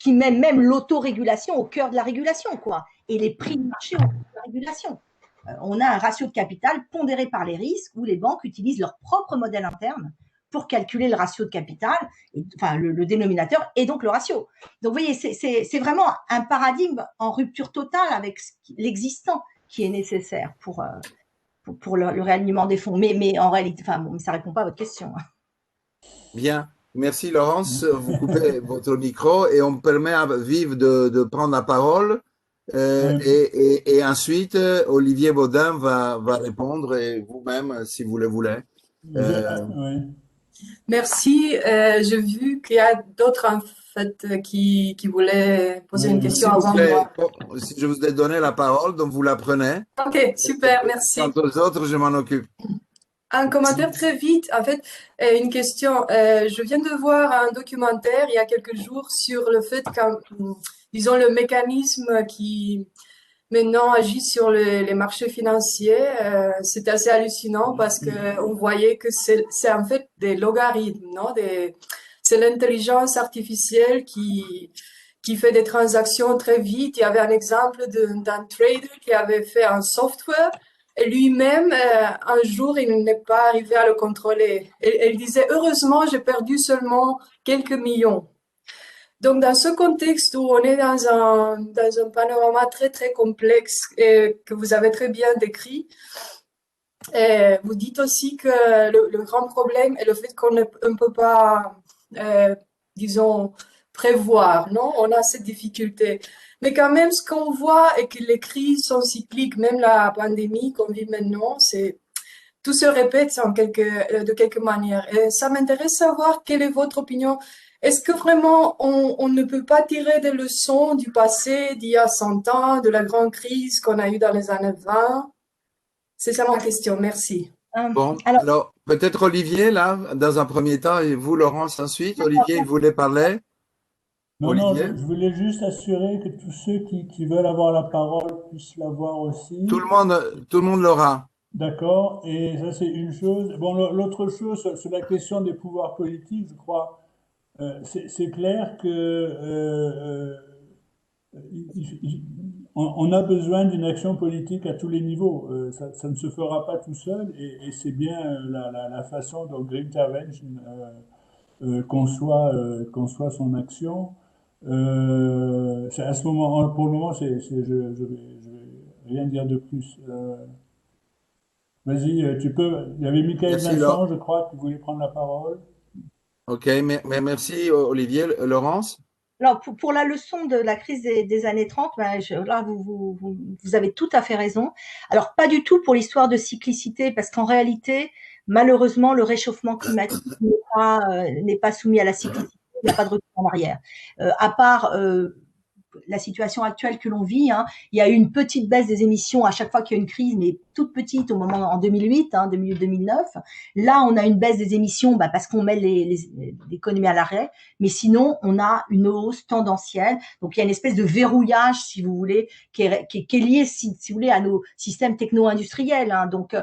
met même l'autorégulation au cœur de la régulation, quoi. Et les prix de marché au cœur de la régulation. On a un ratio de capital pondéré par les risques où les banques utilisent leur propre modèle interne pour calculer le ratio de capital, enfin le dénominateur et donc le ratio. Donc vous voyez, c'est vraiment un paradigme en rupture totale avec l'existant qui est nécessaire pour le réalignement des fonds. Mais en réalité, ça ne répond pas à votre question. Bien. Merci Laurence. Vous coupez votre micro et on me permet à Vive de prendre la parole. Et ensuite, Olivier Baudin va répondre et vous-même, si vous le voulez. Oui. Merci. J'ai vu qu'il y a d'autres en fait qui voulaient poser une question avant moi. Si je vous ai donné la parole, donc vous la prenez. Ok, super, merci. Quant aux autres, je m'en occupe. Un commentaire très vite. En fait, une question. Je viens de voir un documentaire il y a quelques jours sur le fait que, disons, le mécanisme qui maintenant agit sur les marchés financiers. C'est assez hallucinant parce que on voyait que c'est en fait des logarithmes, non? C'est l'intelligence artificielle qui fait des transactions très vite. Il y avait un exemple d'un trader qui avait fait un software et lui-même, un jour, il n'est pas arrivé à le contrôler. Et il disait, heureusement, j'ai perdu seulement quelques millions. Donc, dans ce contexte où on est dans un panorama très, très complexe et que vous avez très bien décrit, et vous dites aussi que le grand problème est le fait qu'on ne peut pas, disons, prévoir, non? On a cette difficulté. Mais quand même, ce qu'on voit est que les crises sont cycliques, même la pandémie qu'on vit maintenant, tout se répète de quelque manière. Et ça m'intéresse de savoir quelle est votre opinion. Est-ce que vraiment on ne peut pas tirer des leçons du passé, d'il y a 100 ans, de la grande crise qu'on a eue dans les années 20? C'est ça ma question, merci. Bon, alors peut-être Olivier, là, dans un premier temps, et vous, Laurence, ensuite. Olivier, il voulait parler. Non, je voulais juste assurer que tous ceux qui veulent avoir la parole puissent l'avoir aussi. Tout le monde l'aura. D'accord, et ça c'est une chose. Bon, l'autre chose, sur la question des pouvoirs politiques, je crois, c'est clair que on a besoin d'une action politique à tous les niveaux. Ça ne se fera pas tout seul, et c'est bien la façon dont Green Intervention conçoit son action. C'est à ce moment, pour le moment, je vais rien dire de plus. Vas-y, tu peux. Il y avait Michael Vincent, je crois, qui voulait prendre la parole. Ok, mais merci Olivier. Laurence? Alors, pour la leçon de la crise des années 30, là, vous avez tout à fait raison. Alors, pas du tout pour l'histoire de cyclicité, parce qu'en réalité, malheureusement, le réchauffement climatique n'est pas soumis à la cyclicité. Il n'y a pas de retour en arrière. À part la situation actuelle que l'on vit, il y a eu une petite baisse des émissions à chaque fois qu'il y a une crise, mais toute petite au moment en 2008, 2009. Là, on a une baisse des émissions parce qu'on met l'économie à l'arrêt, mais sinon, on a une hausse tendancielle. Donc, il y a une espèce de verrouillage, si vous voulez, qui est lié, si vous voulez, à nos systèmes techno-industriels. Donc,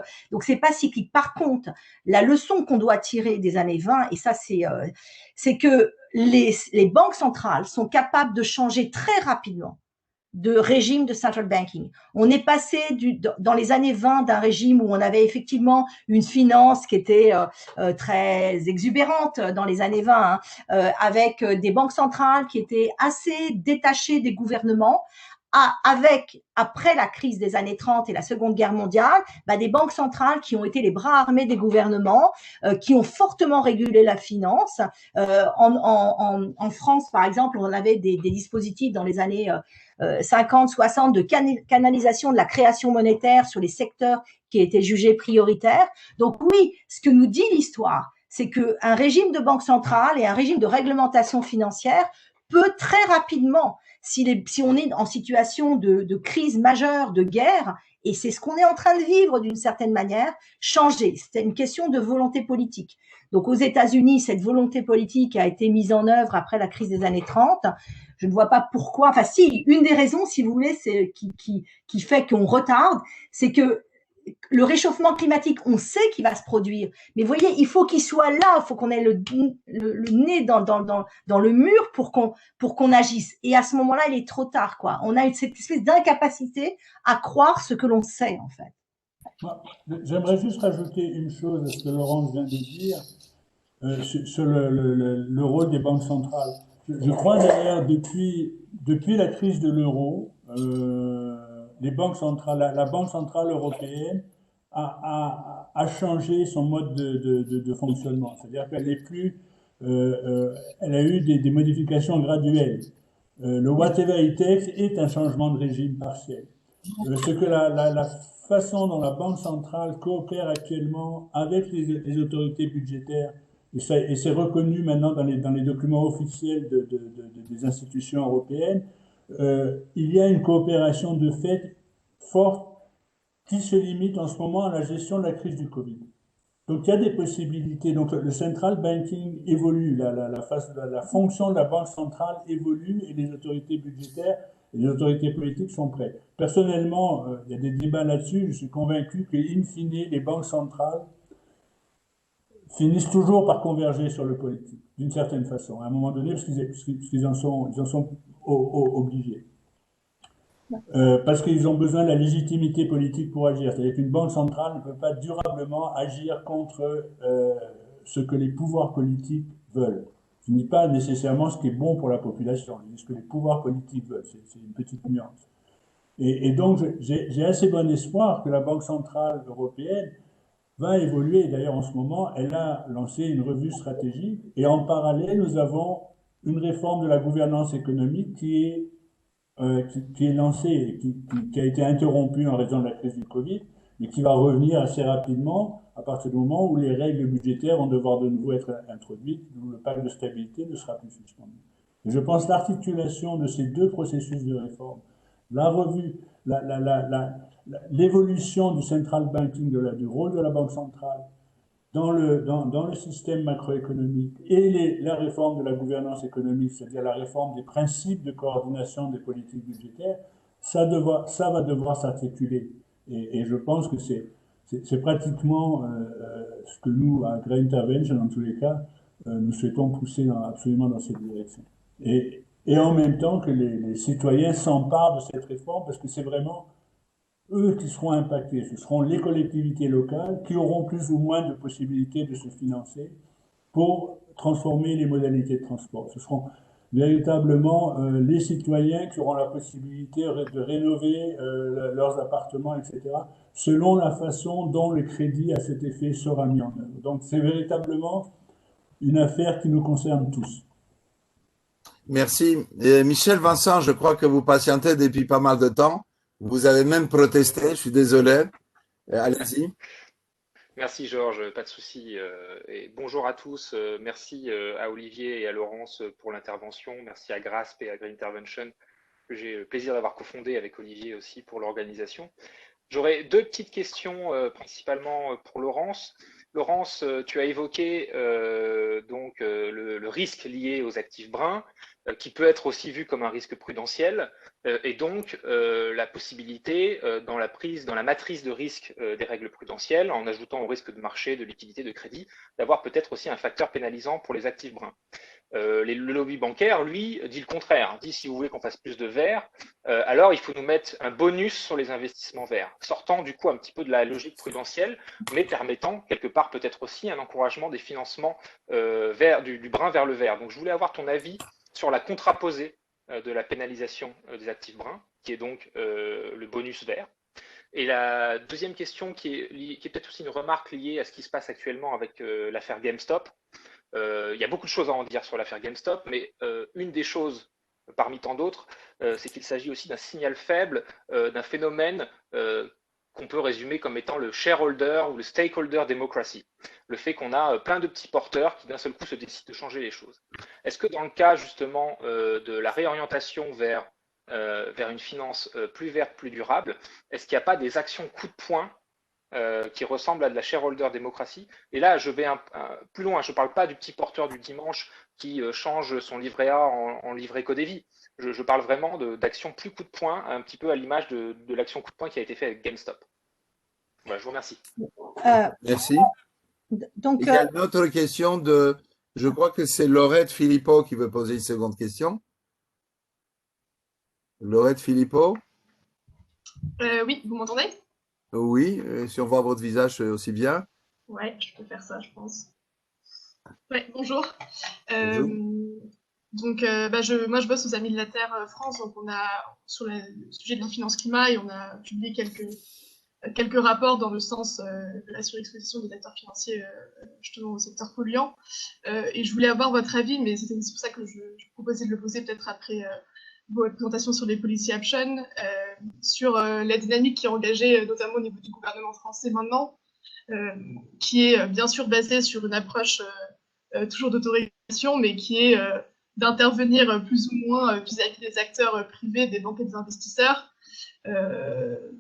c'est pas cyclique. Par contre, la leçon qu'on doit tirer des années 20, et ça, c'est que les banques centrales sont capables de changer très rapidement de régime de central banking. On est passé dans les années 20 d'un régime où on avait effectivement une finance qui était très exubérante dans les années 20, avec des banques centrales qui étaient assez détachées des gouvernements, après la crise des années 30 et la Seconde Guerre mondiale, des banques centrales qui ont été les bras armés des gouvernements, qui ont fortement régulé la finance. En France, par exemple, on avait des dispositifs dans les années 50, 60 de canalisation de la création monétaire sur les secteurs qui étaient jugés prioritaires. Donc oui, ce que nous dit l'histoire, c'est qu'un régime de banque centrale et un régime de réglementation financière peut très rapidement, si on est en situation de crise majeure, de guerre, et c'est ce qu'on est en train de vivre d'une certaine manière, changer. C'est une question de volonté politique. Donc aux États-Unis, cette volonté politique a été mise en œuvre après la crise des années 30. Je ne vois pas pourquoi. Enfin, si, une des raisons, si vous voulez, c'est qui fait qu'on retarde, c'est que le réchauffement climatique, on sait qu'il va se produire, mais vous voyez, il faut qu'il soit là, il faut qu'on ait le nez dans le mur pour qu'on agisse. Et à ce moment-là, il est trop tard, quoi. On a cette espèce d'incapacité à croire ce que l'on sait, en fait. J'aimerais juste rajouter une chose à ce que Laurence vient de dire sur le rôle des banques centrales. Je crois d'ailleurs, depuis la crise de l'euro, les banques centrales, la Banque centrale européenne a changé son mode de fonctionnement. C'est-à-dire qu'elle n'est plus, elle a eu des modifications graduelles. Le whatever it takes est un changement de régime partiel. Ce que la façon dont la Banque centrale coopère actuellement avec les autorités budgétaires, et c'est reconnu maintenant dans les documents officiels des institutions européennes, il y a une coopération de fait forte qui se limite en ce moment à la gestion de la crise du Covid. Donc il y a des possibilités. Donc le central banking évolue, la fonction de la banque centrale évolue et les autorités budgétaires et les autorités politiques sont prêtes. Personnellement, il y a des débats là-dessus. Je suis convaincu que, in fine, les banques centrales finissent toujours par converger sur le politique, d'une certaine façon, à un moment donné, parce qu'ils en sont obligés. Parce qu'ils ont besoin de la légitimité politique pour agir. C'est-à-dire qu'une banque centrale ne peut pas durablement agir contre ce que les pouvoirs politiques veulent. Ce n'est pas nécessairement ce qui est bon pour la population, c'est ce que les pouvoirs politiques veulent. C'est une petite nuance. Et donc, j'ai assez bon espoir que la Banque centrale européenne va évoluer. D'ailleurs, en ce moment, elle a lancé une revue stratégique. Et en parallèle, nous avons une réforme de la gouvernance économique qui est lancée et qui a été interrompue en raison de la crise du Covid, mais qui va revenir assez rapidement à partir du moment où les règles budgétaires vont devoir de nouveau être introduites, où le pacte de stabilité ne sera plus suspendu. Et je pense que l'articulation de ces deux processus de réforme, la revue, l'évolution du central banking, du rôle de la Banque centrale dans le système macroéconomique et la réforme de la gouvernance économique, c'est-à-dire la réforme des principes de coordination des politiques budgétaires, ça va devoir s'articuler. Et je pense que c'est pratiquement ce que nous, à Green Intervention, en tous les cas, nous souhaitons pousser absolument dans cette direction. Et en même temps que les citoyens s'emparent de cette réforme, parce que c'est vraiment eux qui seront impactés. Ce seront les collectivités locales qui auront plus ou moins de possibilités de se financer pour transformer les modalités de transport. Ce seront véritablement les citoyens qui auront la possibilité de rénover leurs appartements, etc., selon la façon dont le crédit à cet effet sera mis en œuvre. Donc c'est véritablement une affaire qui nous concerne tous. Merci. Et Michel Vincent, je crois que vous patientez depuis pas mal de temps. Vous avez même protesté, je suis désolé. Allez-y. Merci Georges, pas de souci. Et bonjour à tous. Merci à Olivier et à Laurence pour l'intervention. Merci à Grasp et à Green Intervention, que j'ai le plaisir d'avoir cofondé avec Olivier aussi pour l'organisation. J'aurais deux petites questions, principalement pour Laurence. Laurence, tu as évoqué donc le risque lié aux actifs bruns, qui peut être aussi vu comme un risque prudentiel, et donc la possibilité dans la matrice de risque des règles prudentielles, en ajoutant au risque de marché, de liquidité, de crédit, d'avoir peut-être aussi un facteur pénalisant pour les actifs bruns. Le lobby bancaire, lui, dit le contraire, dit si vous voulez qu'on fasse plus de vert, alors il faut nous mettre un bonus sur les investissements verts, sortant du coup un petit peu de la logique prudentielle, mais permettant quelque part peut-être aussi un encouragement des financements du brun vers le vert. Donc je voulais avoir ton avis sur la contraposée de la pénalisation des actifs bruns, qui est donc le bonus vert. Et la deuxième question, qui est peut-être aussi une remarque liée à ce qui se passe actuellement avec l'affaire GameStop. Il y a beaucoup de choses à en dire sur l'affaire GameStop, mais une des choses parmi tant d'autres, c'est qu'il s'agit aussi d'un signal faible, d'un phénomène qu'on peut résumer comme étant le shareholder ou le stakeholder democracy. Le fait qu'on a plein de petits porteurs qui d'un seul coup se décident de changer les choses. Est-ce que dans le cas justement de la réorientation vers une finance plus verte, plus durable, est-ce qu'il n'y a pas des actions coup de poing qui ressemblent à de la shareholder démocratie? Et là, je vais plus loin. Je ne parle pas du petit porteur du dimanche qui change son livret A en livret Codévi. Je parle vraiment d'actions plus coup de poing, un petit peu à l'image de l'action coup de poing qui a été faite avec GameStop. Voilà, je vous remercie. Merci. Donc, il y a une autre question je crois que c'est Laurette Philippot qui veut poser une seconde question. Laurette Philippot? Oui, vous m'entendez? Oui, si on voit votre visage, c'est aussi bien. Ouais, je peux faire ça, je pense. Ouais, bonjour. Bonjour. Donc, moi, je bosse aux Amis de la Terre France, donc on a, sur le sujet de la finance climat, et on a publié quelques rapports dans le sens de la surexposition des acteurs financiers justement au secteur polluant. Et je voulais avoir votre avis, mais c'est pour ça que je proposais de le poser peut-être après votre présentation sur les policy action, sur la dynamique qui est engagée notamment au niveau du gouvernement français maintenant, qui est bien sûr basée sur une approche toujours d'autorégulation, mais qui est d'intervenir plus ou moins vis-à-vis des acteurs privés, des banques et des investisseurs,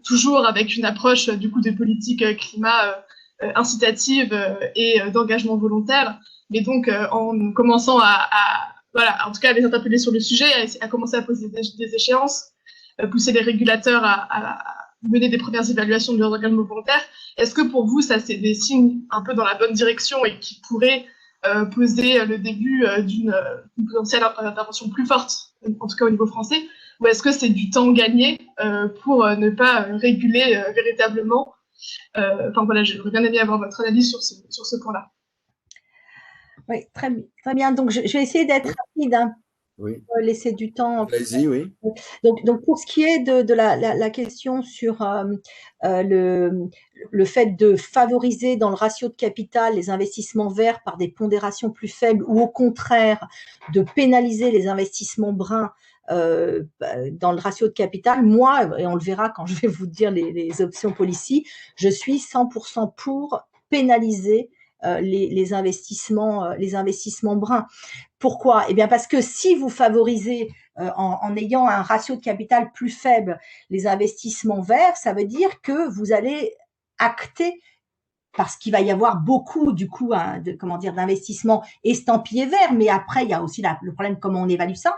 toujours avec une approche du coup de politique climat incitative et d'engagement volontaire, mais donc en commençant voilà, en tout cas à les interpeller sur le sujet, à commencer à poser des échéances, pousser les régulateurs à mener des premières évaluations de leurs engagements volontaires. Est-ce que pour vous, ça c'est des signes un peu dans la bonne direction et qui pourraient poser le début d'une potentielle intervention plus forte, en tout cas au niveau français, ou est-ce que c'est du temps gagné pour ne pas réguler véritablement? Enfin voilà, j'aurais bien aimé avoir votre analyse sur ce point-là. Oui, très bien. Donc, je vais essayer d'être rapide, hein, oui. pour laisser du temps. Vas-y, oui. Donc, pour ce qui est de la question sur le fait de favoriser dans le ratio de capital les investissements verts par des pondérations plus faibles, ou au contraire de pénaliser les investissements bruns dans le ratio de capital, moi, et on le verra quand je vais vous dire les options policy, je suis 100% pour pénaliser les investissements bruns. Pourquoi? Eh bien parce que si vous favorisez en ayant un ratio de capital plus faible les investissements verts, ça veut dire que vous allez acter, parce qu'il va y avoir beaucoup du coup d'investissements estampillés verts, mais après il y a aussi le problème comment on évalue ça,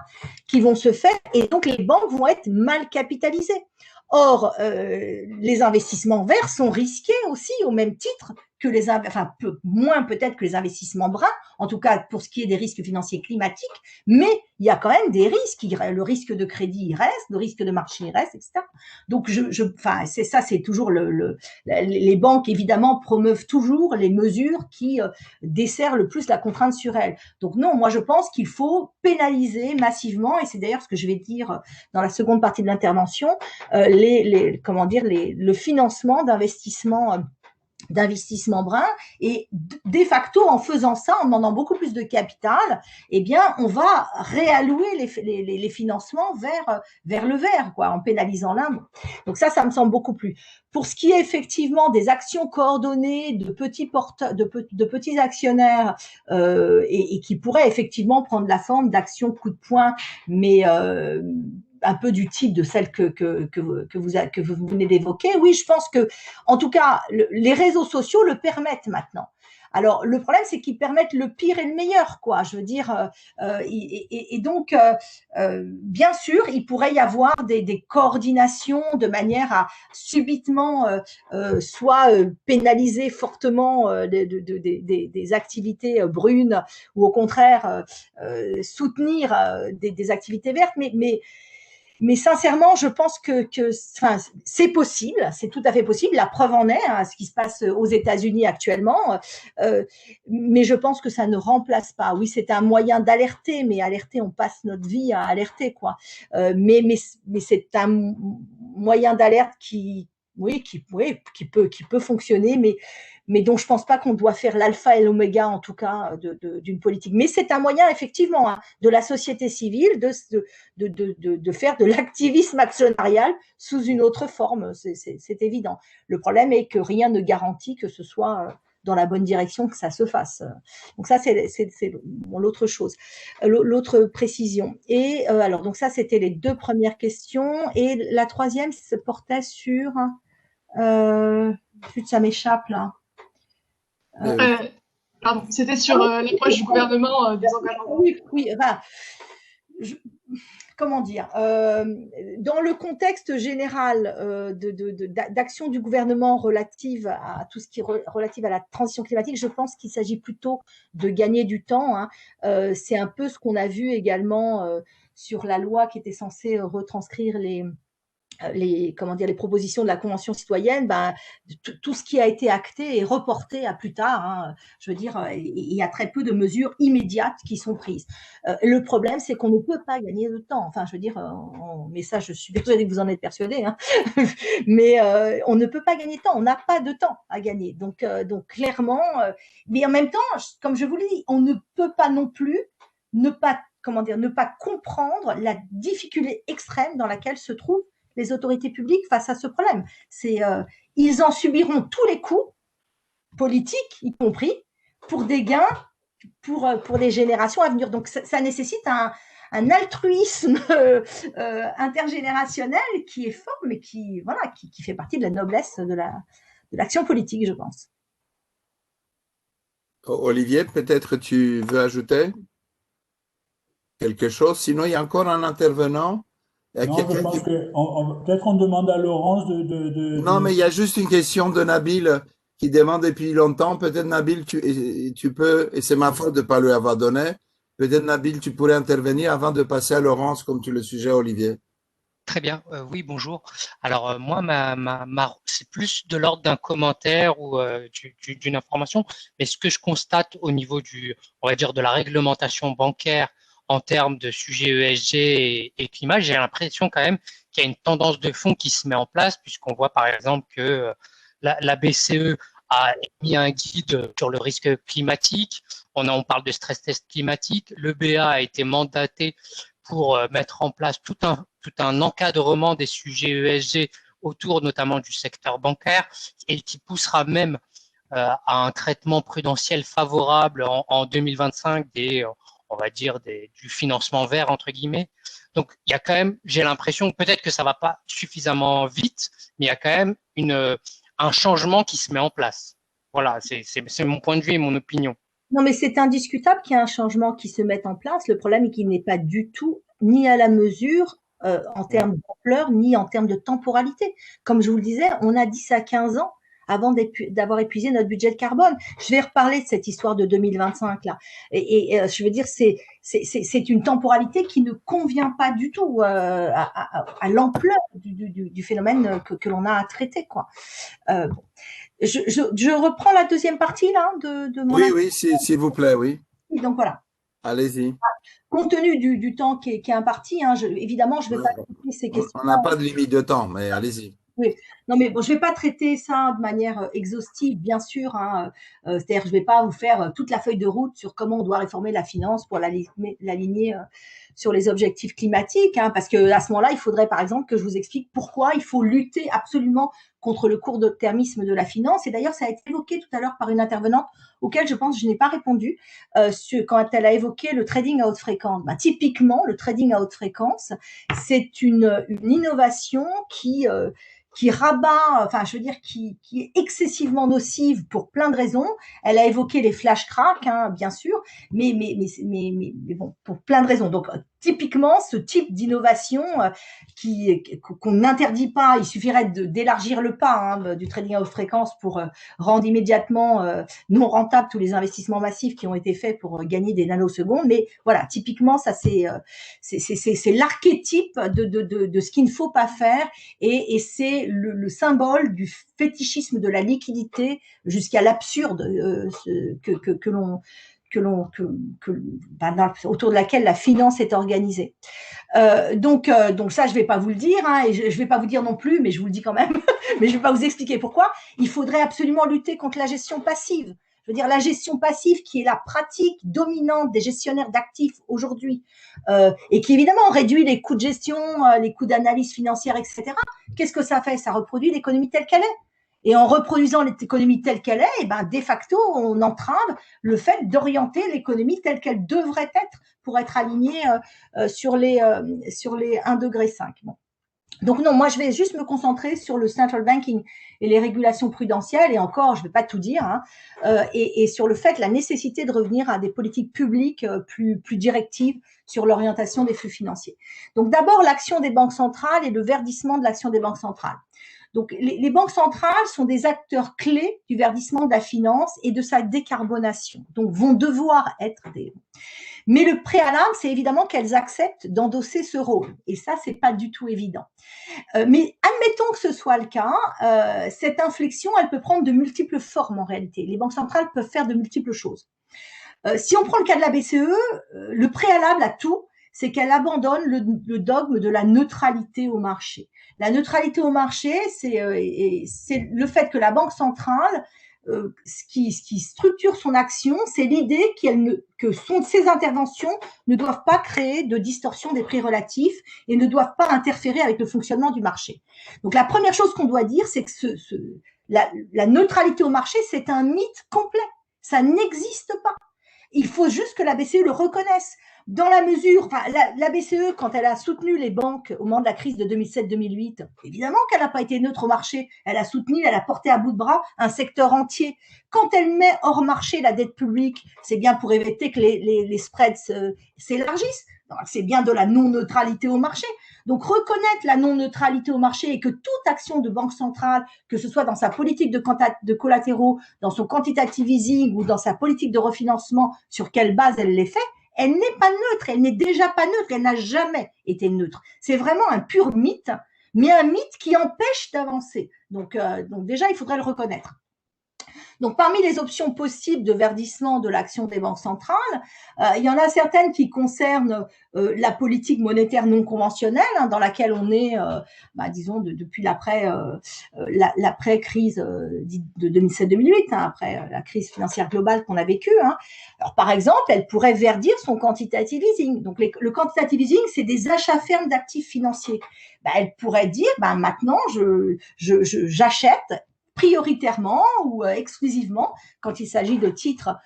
qui vont se faire, et donc les banques vont être mal capitalisées. Or, les investissements verts sont risqués aussi au même titre que moins peut-être que les investissements bruns, en tout cas pour ce qui est des risques financiers climatiques, mais il y a quand même des risques. Le risque de crédit, il reste, le risque de marché, il reste, etc. Donc, c'est toujours les banques, évidemment, promeuvent toujours les mesures qui desserrent le plus la contrainte sur elles. Donc, non, moi, je pense qu'il faut pénaliser massivement, et c'est d'ailleurs ce que je vais dire dans la seconde partie de l'intervention, le financement d'investissement brun, et de facto en faisant ça, en demandant beaucoup plus de capital, eh bien on va réallouer les financements vers le vert, quoi, en pénalisant l'un. Donc ça me semble beaucoup plus. Pour ce qui est effectivement des actions coordonnées de petits de petits actionnaires et qui pourraient effectivement prendre la forme d'actions coup de poing, mais un peu du type de celle que vous venez d'évoquer. Oui, je pense que, en tout cas, les réseaux sociaux le permettent maintenant. Alors, le problème, c'est qu'ils permettent le pire et le meilleur, quoi. Je veux dire, et donc, bien sûr, il pourrait y avoir des coordinations de manière à subitement soit pénaliser fortement des activités brunes ou au contraire soutenir des activités vertes, mais sincèrement, je pense que enfin, c'est possible, c'est tout à fait possible. La preuve en est, hein, ce qui se passe aux États-Unis actuellement. Mais je pense que ça ne remplace pas. Oui, c'est un moyen d'alerter, mais alerter, on passe notre vie à alerter, quoi. Mais c'est un moyen d'alerte qui peut fonctionner, mais dont je pense pas qu'on doit faire l'alpha et l'oméga, en tout cas, d'une politique. Mais c'est un moyen, effectivement, hein, de la société civile de faire de l'activisme actionnarial sous une autre forme, c'est évident. Le problème est que rien ne garantit que ce soit dans la bonne direction que ça se fasse. Donc ça, c'est l'autre chose, l'autre précision. Et alors, donc ça, c'était les deux premières questions. Et la troisième se portait sur... ça m'échappe, là. Pardon, c'était sur l'approche du gouvernement des engagements. Oui, enfin, comment dire, dans le contexte général d'action du gouvernement relative à tout ce qui est relative à la transition climatique, je pense qu'il s'agit plutôt de gagner du temps, hein. C'est un peu ce qu'on a vu également sur la loi qui était censée retranscrire les propositions de la Convention citoyenne. Tout ce qui a été acté est reporté à plus tard, hein. Je veux dire, il y a très peu de mesures immédiates qui sont prises. Le problème, c'est qu'on ne peut pas gagner de temps. Enfin, je veux dire, mais ça, je suis persuadée que vous en êtes persuadés, hein. Mais on ne peut pas gagner de temps. On n'a pas de temps à gagner. Donc clairement, mais en même temps, comme je vous le dis, on ne peut pas non plus ne pas comprendre la difficulté extrême dans laquelle se trouvent les autorités publiques face à ce problème. Ils en subiront tous les coups, politiques y compris, pour des gains, pour des générations à venir. Donc ça nécessite un altruisme intergénérationnel qui est fort, mais qui fait partie de la noblesse de l'action politique, je pense. Olivier, peut-être tu veux ajouter quelque chose? Sinon, il y a encore un intervenant. Non, je pense que peut-être on demande à Laurence Non, mais il y a juste une question de Nabil qui demande depuis longtemps. Peut-être Nabil, tu peux, et c'est ma faute de ne pas lui avoir donné, peut-être Nabil, tu pourrais intervenir avant de passer à Laurence, comme tu le suggères, Olivier. Très bien, oui, bonjour. Alors moi, c'est plus de l'ordre d'un commentaire ou d'une information, mais ce que je constate au niveau on va dire, de la réglementation bancaire en termes de sujets ESG et climat, j'ai l'impression quand même qu'il y a une tendance de fond qui se met en place, puisqu'on voit par exemple que la BCE a mis un guide sur le risque climatique, on parle de stress test climatique, l'EBA a été mandaté pour mettre en place tout un encadrement des sujets ESG autour notamment du secteur bancaire et qui poussera même à un traitement prudentiel favorable en 2025 on va dire du financement vert entre guillemets. Donc il y a quand même, j'ai l'impression, peut-être que ça va pas suffisamment vite, mais il y a quand même un changement qui se met en place. Voilà, c'est mon point de vue et mon opinion. Non, mais c'est indiscutable qu'il y a un changement qui se mette en place. Le problème est qu'il n'est pas du tout ni à la mesure en termes d'ampleur, ni en termes de temporalité. Comme je vous le disais, on a 10 à 15 ans avant d'avoir épuisé notre budget de carbone. Je vais reparler de cette histoire de 2025 là. Et je veux dire, c'est une temporalité qui ne convient pas du tout à l'ampleur du phénomène que l'on a à traiter, quoi. Je reprends la deuxième partie là de mon. Oui, s'il vous plaît, oui. Donc voilà. Allez-y. Compte tenu du temps qui est imparti, hein, évidemment, je ne vais pas traiter ces questions. On n'a pas de limite de temps, mais allez-y. Oui, non, mais bon, je ne vais pas traiter ça de manière exhaustive, bien sûr, hein. C'est-à-dire, je ne vais pas vous faire toute la feuille de route sur comment on doit réformer la finance pour l'aligner sur les objectifs climatiques, hein, parce que à ce moment-là, il faudrait par exemple que je vous explique pourquoi il faut lutter absolument contre le court-termisme de la finance. Et d'ailleurs, ça a été évoqué tout à l'heure par une intervenante auquel je pense que je n'ai pas répondu quand elle a évoqué le trading à haute fréquence. Typiquement, le trading à haute fréquence, c'est une innovation qui qui rabat, enfin, je veux dire, qui est excessivement nocive pour plein de raisons. Elle a évoqué les flash cracks, hein, bien sûr, mais bon, pour plein de raisons. Donc, typiquement, ce type d'innovation qu'on n'interdit pas, il suffirait d'élargir le pas hein, du trading à haute fréquence pour rendre immédiatement non rentable tous les investissements massifs qui ont été faits pour gagner des nanosecondes. Mais voilà, typiquement, ça c'est l'archétype de ce qu'il ne faut pas faire et c'est le symbole du fétichisme de la liquidité jusqu'à l'absurde autour de laquelle la finance est organisée. Donc ça, je vais pas vous le dire, hein, et je vais pas vous dire non plus, mais je vous le dis quand même, mais je vais pas vous expliquer pourquoi. Il faudrait absolument lutter contre la gestion passive. Je veux dire, la gestion passive qui est la pratique dominante des gestionnaires d'actifs aujourd'hui et qui évidemment réduit les coûts de gestion, les coûts d'analyse financière, etc. Qu'est-ce que ça fait? Ça reproduit l'économie telle qu'elle est. Et en reproduisant l'économie telle qu'elle est, et ben de facto, on entrave le fait d'orienter l'économie telle qu'elle devrait être pour être alignée sur les 1,5 degré. Bon. Donc non, moi je vais juste me concentrer sur le central banking et les régulations prudentielles, et encore, je ne vais pas tout dire, hein, et sur le fait, la nécessité de revenir à des politiques publiques plus directives sur l'orientation des flux financiers. Donc d'abord, l'action des banques centrales et le verdissement de l'action des banques centrales. Donc, les banques centrales sont des acteurs clés du verdissement de la finance et de sa décarbonation. Donc, vont devoir être des. Mais le préalable, c'est évidemment qu'elles acceptent d'endosser ce rôle. Et ça, c'est pas du tout évident. Mais admettons que ce soit le cas, cette inflexion, elle peut prendre de multiples formes en réalité. Les banques centrales peuvent faire de multiples choses. Si on prend le cas de la BCE, le préalable à tout, c'est qu'elle abandonne le dogme de la neutralité au marché. La neutralité au marché, c'est le fait que la banque centrale, ce qui structure son action, c'est l'idée que ses interventions ne doivent pas créer de distorsion des prix relatifs et ne doivent pas interférer avec le fonctionnement du marché. Donc la première chose qu'on doit dire, c'est que la neutralité au marché, c'est un mythe complet. Ça n'existe pas. Il faut juste que la BCE le reconnaisse. Dans la mesure, enfin, la BCE, quand elle a soutenu les banques au moment de la crise de 2007-2008, évidemment qu'elle n'a pas été neutre au marché. Elle a soutenu, elle a porté à bout de bras un secteur entier. Quand elle met hors marché la dette publique, c'est bien pour éviter que les spreads s'élargissent. C'est bien de la non-neutralité au marché. Donc, reconnaître la non-neutralité au marché et que toute action de banque centrale, que ce soit dans sa politique de collatéraux, dans son quantitative easing ou dans sa politique de refinancement, sur quelle base elle les fait, elle n'est pas neutre, elle n'est déjà pas neutre, elle n'a jamais été neutre. C'est vraiment un pur mythe, mais un mythe qui empêche d'avancer. Donc déjà, il faudrait le reconnaître. Donc, parmi les options possibles de verdissement de l'action des banques centrales, il y en a certaines qui concernent la politique monétaire non conventionnelle, hein, dans laquelle on est, disons, depuis l'après-crise de 2007-2008, hein, après la crise financière globale qu'on a vécue. Hein. Alors, par exemple, elle pourrait verdir son quantitative easing. Donc, le quantitative easing, c'est des achats fermes d'actifs financiers. Elle pourrait dire, maintenant, j'achète prioritairement ou exclusivement, quand il s'agit de titres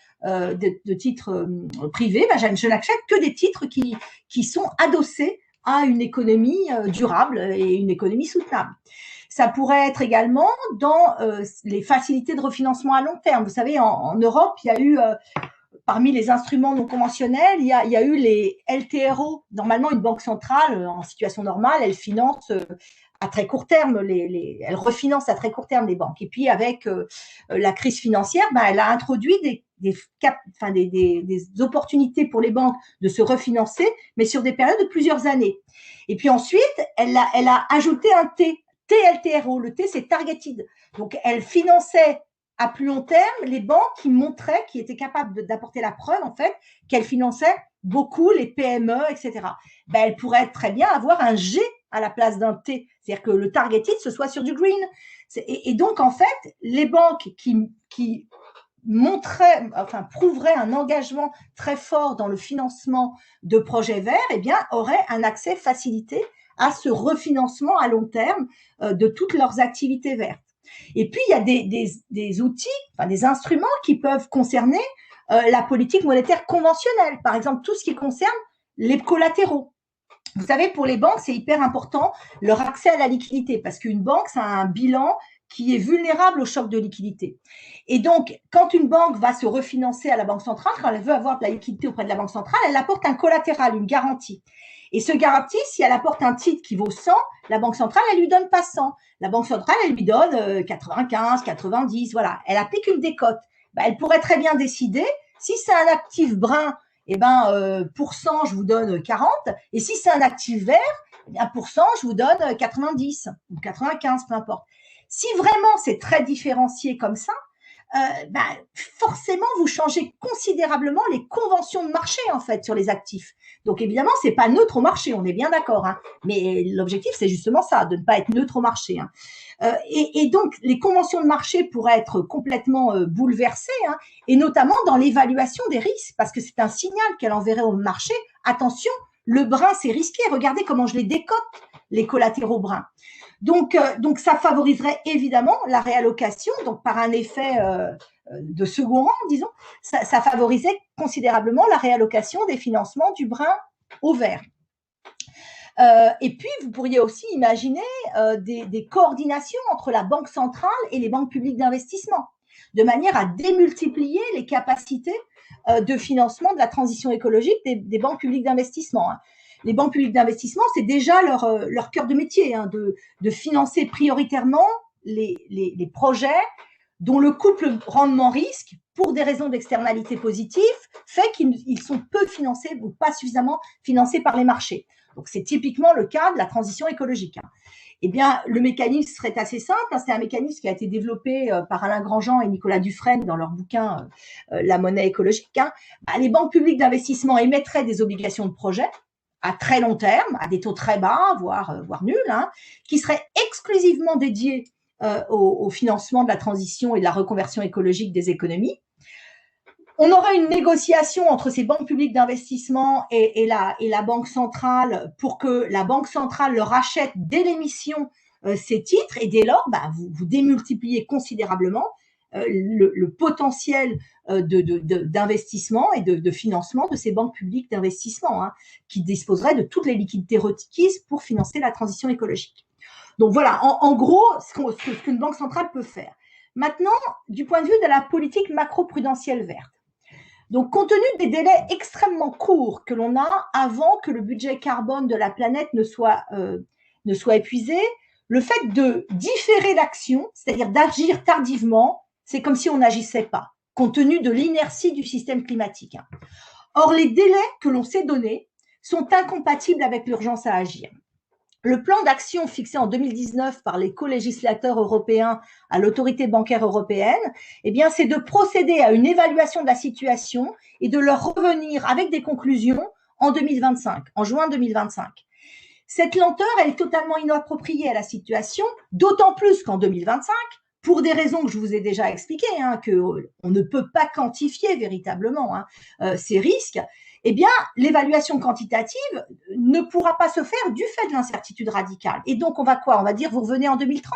privés, je n'achète que des titres qui sont adossés à une économie durable et une économie soutenable. Ça pourrait être également dans les facilités de refinancement à long terme. Vous savez, en Europe, il y a eu parmi les instruments non conventionnels, il y a eu les LTRO. Normalement, une banque centrale, en situation normale, elle finance à très court terme, elle refinance à très court terme les banques. Et puis, avec la crise financière, elle a introduit des opportunités pour les banques de se refinancer, mais sur des périodes de plusieurs années. Et puis ensuite, elle a ajouté un TLTRO. Le T, c'est targeted. Donc, elle finançait à plus long terme les banques qui étaient capables d'apporter la preuve, en fait, qu'elles finançaient beaucoup les PME, etc. Elle pourrait très bien avoir un G à la place d'un T, c'est-à-dire que le targeted, ce soit sur du green. Et donc, en fait, les banques qui prouveraient un engagement très fort dans le financement de projets verts, auraient un accès facilité à ce refinancement à long terme de toutes leurs activités vertes. Et puis, il y a des outils, des instruments qui peuvent concerner la politique monétaire conventionnelle. Par exemple, tout ce qui concerne les collatéraux. Vous savez, pour les banques, c'est hyper important leur accès à la liquidité parce qu'une banque, ça a un bilan qui est vulnérable au choc de liquidité. Et donc, quand une banque va se refinancer à la Banque centrale, quand elle veut avoir de la liquidité auprès de la Banque centrale, elle apporte un collatéral, une garantie. Et ce garantie, si elle apporte un titre qui vaut 100, la Banque centrale, elle lui donne pas 100. La Banque centrale, elle lui donne 95, 90, voilà. Elle applique une décote. Ben, elle pourrait très bien décider, si c'est un actif brun, eh ben, pour 100, je vous donne 40. Et si c'est un actif vert, eh bien, pour 100, je vous donne 90 ou 95, peu importe. Si vraiment c'est très différencié comme ça, ben, forcément, vous changez considérablement les conventions de marché, en fait, sur les actifs. Donc, évidemment, c'est pas neutre au marché, on est bien d'accord. Hein. Mais l'objectif, c'est justement ça, de ne pas être neutre au marché. Hein. Et donc, les conventions de marché pourraient être complètement bouleversées, hein, et notamment dans l'évaluation des risques, parce que c'est un signal qu'elle enverrait au marché. Attention, le brun, c'est risqué. Regardez comment je les décote, les collatéraux bruns. Donc, ça favoriserait évidemment la réallocation, donc par un effet de second rang, disons, ça favorisait considérablement la réallocation des financements du brun au vert. Et puis, vous pourriez aussi imaginer des coordinations entre la Banque centrale et les banques publiques d'investissement, de manière à démultiplier les capacités de financement de la transition écologique des banques publiques d'investissement. Hein. Les banques publiques d'investissement, c'est déjà leur cœur de métier, hein, de financer prioritairement les projets dont le couple rendement-risque, pour des raisons d'externalité positive, fait qu'ils sont peu financés ou pas suffisamment financés par les marchés. Donc, c'est typiquement le cas de la transition écologique. Hein. Eh bien, le mécanisme serait assez simple. Hein, c'est un mécanisme qui a été développé par Alain Grandjean et Nicolas Dufresne dans leur bouquin La monnaie écologique. Hein. Bah, les banques publiques d'investissement émettraient des obligations de projet à très long terme, à des taux très bas, voire nuls, hein, qui seraient exclusivement dédiés au financement de la transition et de la reconversion écologique des économies. On aurait une négociation entre ces banques publiques d'investissement et la Banque centrale pour que la Banque centrale leur achète dès l'émission ces titres et dès lors, bah, vous démultipliez considérablement le potentiel d'investissement et de financement de ces banques publiques d'investissement, hein, qui disposeraient de toutes les liquidités requises pour financer la transition écologique. Donc voilà, en gros, ce qu'une banque centrale peut faire. Maintenant, du point de vue de la politique macro-prudentielle verte. Donc, compte tenu des délais extrêmement courts que l'on a avant que le budget carbone de la planète ne soit épuisé, le fait de différer l'action, c'est-à-dire d'agir tardivement, c'est comme si on n'agissait pas, compte tenu de l'inertie du système climatique. Or, les délais que l'on s'est donnés sont incompatibles avec l'urgence à agir. Le plan d'action fixé en 2019 par les co-législateurs européens à l'autorité bancaire européenne, eh bien, c'est de procéder à une évaluation de la situation et de leur revenir avec des conclusions en 2025, en juin 2025. Cette lenteur, elle est totalement inappropriée à la situation, d'autant plus qu'en 2025, pour des raisons que je vous ai déjà expliquées, hein, qu'on ne peut pas quantifier véritablement ces risques, eh bien, l'évaluation quantitative ne pourra pas se faire du fait de l'incertitude radicale. Et donc, on va quoi? On va dire, vous revenez en 2030.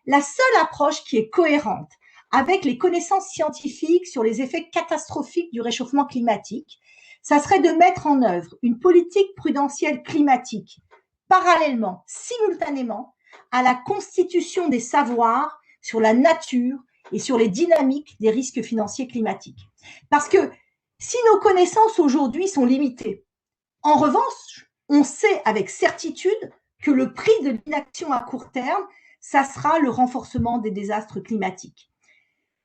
La seule approche qui est cohérente avec les connaissances scientifiques sur les effets catastrophiques du réchauffement climatique, ça serait de mettre en œuvre une politique prudentielle climatique parallèlement, simultanément, à la constitution des savoirs sur la nature et sur les dynamiques des risques financiers climatiques. Parce que si nos connaissances aujourd'hui sont limitées, en revanche, on sait avec certitude que le prix de l'inaction à court terme, ça sera le renforcement des désastres climatiques.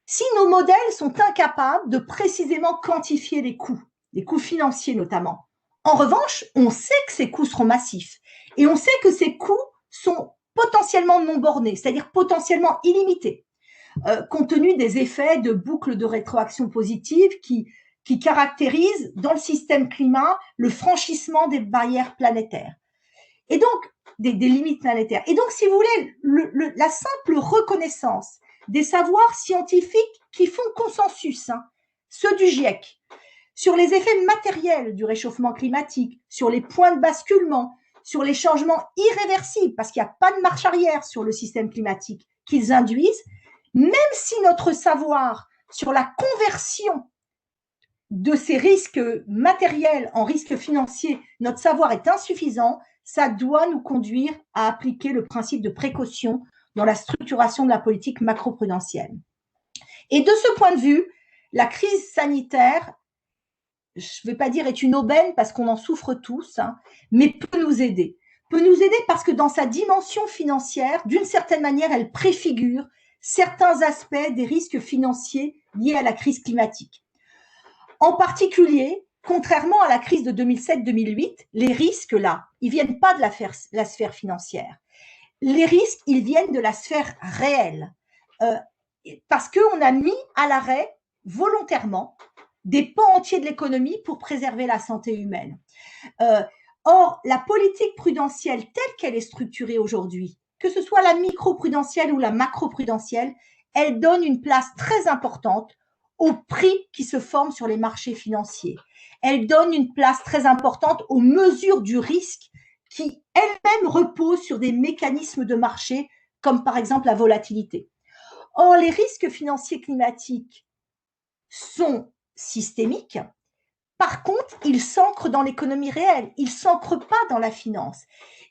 Si nos modèles sont incapables de précisément quantifier les coûts financiers notamment, en revanche, on sait que ces coûts seront massifs et on sait que ces coûts sont potentiellement non bornés, c'est-à-dire potentiellement illimités, compte tenu des effets de boucles de rétroaction positive qui caractérise dans le système climat le franchissement des barrières planétaires et donc des limites planétaires. Et donc, si vous voulez, la simple reconnaissance des savoirs scientifiques qui font consensus, hein, ceux du GIEC, sur les effets matériels du réchauffement climatique, sur les points de basculement, sur les changements irréversibles, parce qu'il n'y a pas de marche arrière sur le système climatique qu'ils induisent, même si notre savoir sur la conversion de ces risques matériels en risques financiers, notre savoir est insuffisant, ça doit nous conduire à appliquer le principe de précaution dans la structuration de la politique macroprudentielle. Et de ce point de vue, la crise sanitaire, je ne vais pas dire est une aubaine parce qu'on en souffre tous, hein, mais peut nous aider. Peut nous aider parce que dans sa dimension financière, d'une certaine manière, elle préfigure certains aspects des risques financiers liés à la crise climatique. En particulier, contrairement à la crise de 2007-2008, les risques là, ils viennent pas de la sphère financière. Les risques, ils viennent de la sphère réelle. Parce qu'on a mis à l'arrêt volontairement des pans entiers de l'économie pour préserver la santé humaine. Or, la politique prudentielle telle qu'elle est structurée aujourd'hui, que ce soit la microprudentielle ou la macroprudentielle, elle donne une place très importante aux prix qui se forment sur les marchés financiers. Elle donne une place très importante aux mesures du risque qui elles-mêmes reposent sur des mécanismes de marché, comme par exemple la volatilité. Or, les risques financiers climatiques sont systémiques. Par contre, ils s'ancrent dans l'économie réelle, ils ne s'ancrent pas dans la finance.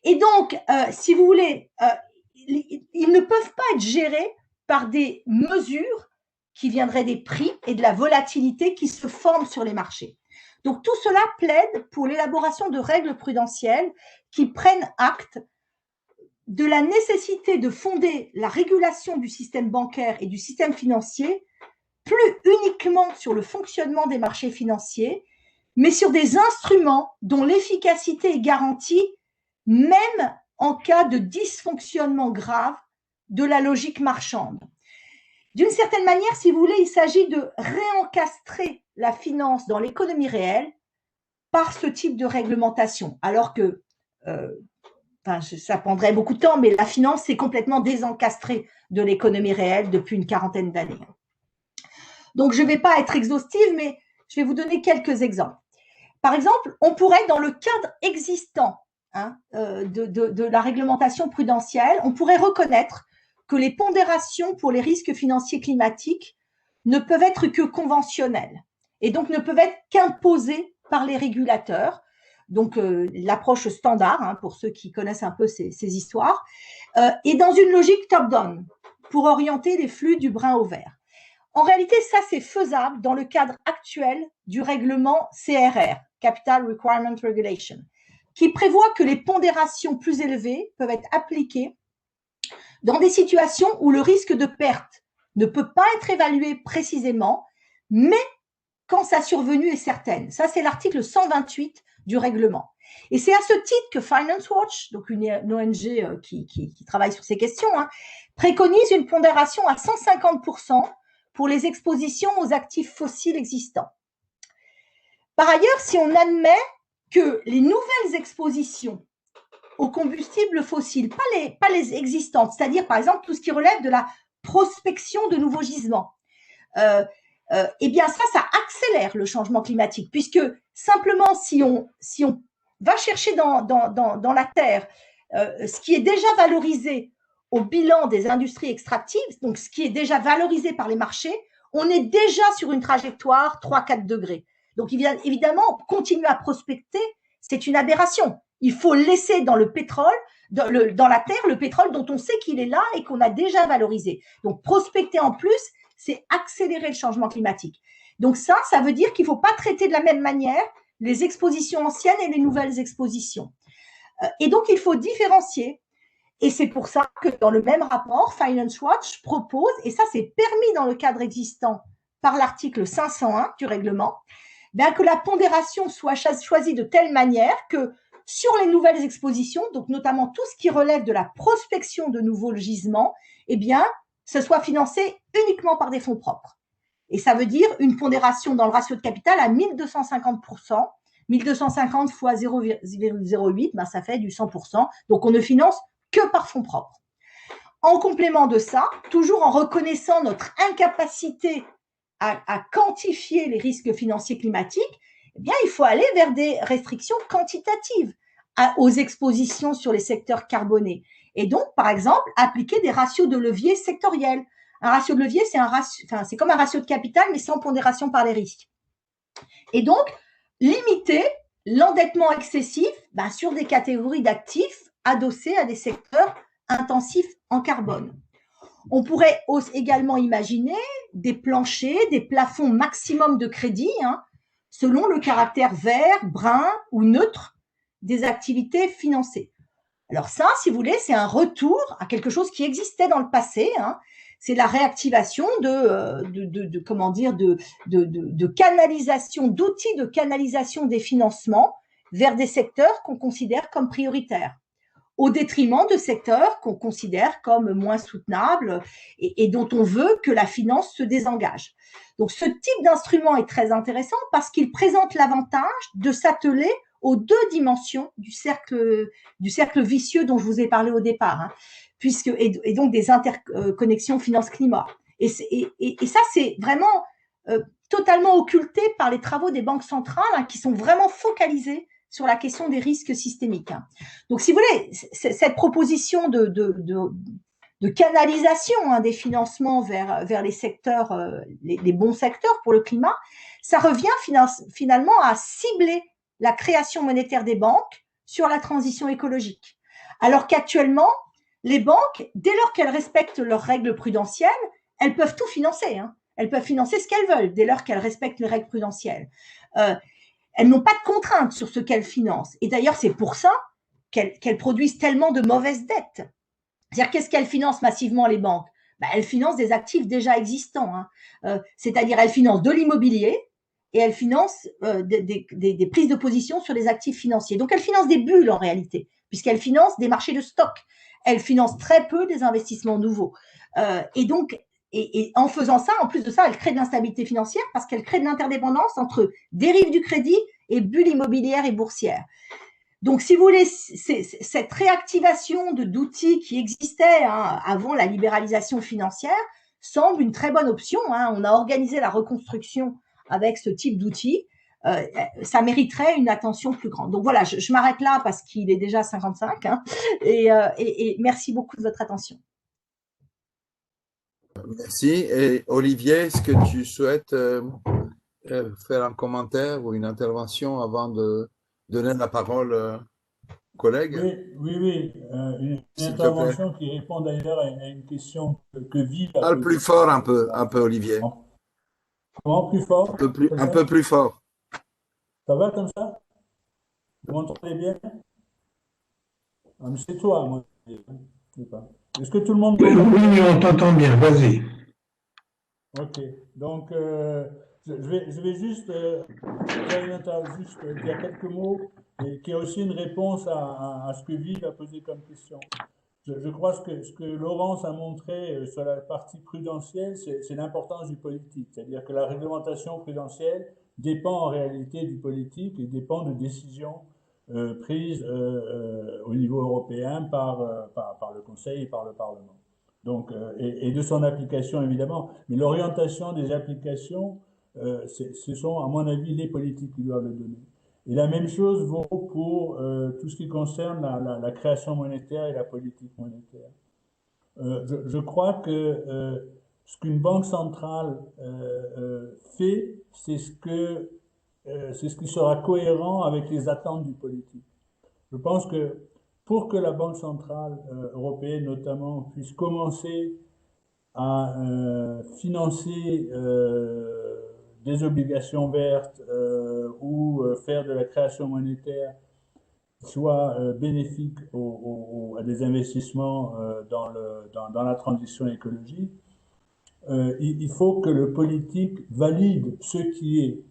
Et donc, si vous voulez, ils ne peuvent pas être gérés par des mesures qui viendraient des prix et de la volatilité qui se forment sur les marchés. Donc, tout cela plaide pour l'élaboration de règles prudentielles qui prennent acte de la nécessité de fonder la régulation du système bancaire et du système financier plus uniquement sur le fonctionnement des marchés financiers, mais sur des instruments dont l'efficacité est garantie même en cas de dysfonctionnement grave de la logique marchande. D'une certaine manière, si vous voulez, il s'agit de réencastrer la finance dans l'économie réelle par ce type de réglementation, alors que ça prendrait beaucoup de temps, mais la finance s'est complètement désencastrée de l'économie réelle depuis une quarantaine d'années. Donc, je ne vais pas être exhaustive, mais je vais vous donner quelques exemples. Par exemple, on pourrait, dans le cadre existant de la réglementation prudentielle, on pourrait reconnaître que les pondérations pour les risques financiers climatiques ne peuvent être que conventionnelles et donc ne peuvent être qu'imposées par les régulateurs. Donc, l'approche standard, pour ceux qui connaissent un peu ces histoires, et dans une logique top-down pour orienter les flux du brun au vert. En réalité, ça, c'est faisable dans le cadre actuel du règlement CRR, Capital Requirement Regulation, qui prévoit que les pondérations plus élevées peuvent être appliquées dans des situations où le risque de perte ne peut pas être évalué précisément, mais quand sa survenue est certaine. Ça, c'est l'article 128 du règlement. Et c'est à ce titre que Finance Watch, donc une ONG qui travaille sur ces questions, préconise une pondération à 150% pour les expositions aux actifs fossiles existants. Par ailleurs, si on admet que les nouvelles expositions aux combustibles fossiles, pas les existantes, c'est-à-dire par exemple tout ce qui relève de la prospection de nouveaux gisements, eh bien ça accélère le changement climatique, puisque simplement si on va chercher dans la terre ce qui est déjà valorisé au bilan des industries extractives, donc ce qui est déjà valorisé par les marchés, on est déjà sur une trajectoire 3-4 degrés. Donc évidemment, continuer à prospecter, c'est une aberration. Il faut laisser dans le pétrole, dans la terre, le pétrole dont on sait qu'il est là et qu'on a déjà valorisé. Donc prospecter en plus, c'est accélérer le changement climatique. Donc ça veut dire qu'il ne faut pas traiter de la même manière les expositions anciennes et les nouvelles expositions. Et donc, il faut différencier. Et c'est pour ça que dans le même rapport, Finance Watch propose, et ça c'est permis dans le cadre existant par l'article 501 du règlement, que la pondération soit choisie de telle manière que sur les nouvelles expositions, donc notamment tout ce qui relève de la prospection de nouveaux gisements, eh bien, ce soit financé uniquement par des fonds propres. Et ça veut dire une pondération dans le ratio de capital à 1250%. 1250 fois 0,08, ça fait du 100%. Donc, on ne finance que par fonds propres. En complément de ça, toujours en reconnaissant notre incapacité à quantifier les risques financiers climatiques, eh bien, il faut aller vers des restrictions quantitatives aux expositions sur les secteurs carbonés. Et donc, par exemple, appliquer des ratios de levier sectoriels. Un ratio de levier, c'est comme un ratio de capital, mais sans pondération par les risques. Et donc, limiter l'endettement excessif sur des catégories d'actifs adossés à des secteurs intensifs en carbone. On pourrait également imaginer des planchers, des plafonds maximum de crédit, selon le caractère vert, brun ou neutre des activités financées. Alors ça, si vous voulez, c'est un retour à quelque chose qui existait dans le passé. C'est la réactivation de canalisation, d'outils de canalisation des financements vers des secteurs qu'on considère comme prioritaires, au détriment de secteurs qu'on considère comme moins soutenables et dont on veut que la finance se désengage. Donc, ce type d'instrument est très intéressant parce qu'il présente l'avantage de s'atteler aux deux dimensions du cercle vicieux dont je vous ai parlé au départ, et donc des interconnexions finance-climat. Et ça, c'est vraiment totalement occulté par les travaux des banques centrales qui sont vraiment focalisés sur la question des risques systémiques. Donc, si vous voulez, cette proposition de canalisation des financements vers les secteurs, les bons secteurs pour le climat, ça revient finalement à cibler la création monétaire des banques sur la transition écologique. Alors qu'actuellement, les banques, dès lors qu'elles respectent leurs règles prudentielles, elles peuvent tout financer. Elles peuvent financer ce qu'elles veulent dès lors qu'elles respectent les règles prudentielles. Elles n'ont pas de contraintes sur ce qu'elles financent. Et d'ailleurs, c'est pour ça qu'elles produisent tellement de mauvaises dettes. C'est-à-dire, qu'est-ce qu'elles financent massivement, les banques? Elles financent des actifs déjà existants. C'est-à-dire, elles financent de l'immobilier et elles financent des prises de position sur les actifs financiers. Donc, elles financent des bulles en réalité, puisqu'elles financent des marchés de stock. Elles financent très peu des investissements nouveaux. Et donc, en faisant ça, en plus de ça, elles créent de l'instabilité financière parce qu'elles créent de l'interdépendance entre dérive du crédit et bulles immobilières et boursières. Donc, si vous voulez, cette réactivation d'outils qui existaient avant la libéralisation financière semble une très bonne option. On a organisé la reconstruction avec ce type d'outils. Ça mériterait une attention plus grande. Donc voilà, je m'arrête là parce qu'il est déjà 55. Et merci beaucoup de votre attention. Merci. Et Olivier, est-ce que tu souhaites faire un commentaire ou une intervention avant de donner la parole aux collègues? Oui. Une intervention qui répond d'ailleurs à une question que vit. Parle plus fort un peu, Olivier. Comment plus fort? Un peu plus fort. Ça va comme ça? Vous m'entendez bien? C'est toi, moi. Je sais pas. Est-ce que tout le monde... Oui, on t'entend bien, vas-y. Ok, donc je vais juste dire quelques mots et qui est aussi une réponse à ce que Vive a posé comme question. Je crois que ce que Laurence a montré sur la partie prudentielle, c'est l'importance du politique. C'est-à-dire que la réglementation prudentielle dépend en réalité du politique et dépend de décisions prises au niveau européen par le Conseil et par le Parlement. Donc, et de son application, évidemment. Mais l'orientation des applications, ce sont, à mon avis, les politiques qui doivent le donner. Et la même chose vaut pour tout ce qui concerne la création monétaire et la politique monétaire. Je crois que ce qu'une banque centrale fait, c'est ce qui sera cohérent avec les attentes du politique. Je pense que pour que la Banque centrale européenne, notamment, puisse commencer à financer des obligations vertes ou faire de la création monétaire soit bénéfique à des investissements dans la transition écologique, il faut que le politique valide ce qui est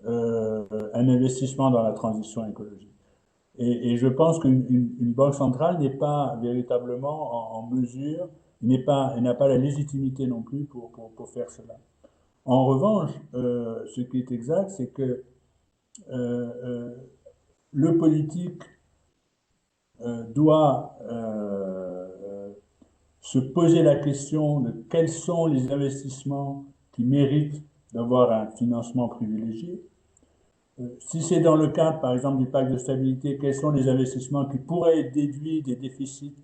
un investissement dans la transition écologique. Et je pense qu'une banque centrale n'est pas véritablement en mesure, n'a pas la légitimité non plus pour faire cela. En revanche, ce qui est exact, c'est que le politique doit se poser la question de quels sont les investissements qui méritent d'avoir un financement privilégié. Si c'est dans le cadre, par exemple, du pacte de stabilité, quels sont les investissements qui pourraient être déduits des déficits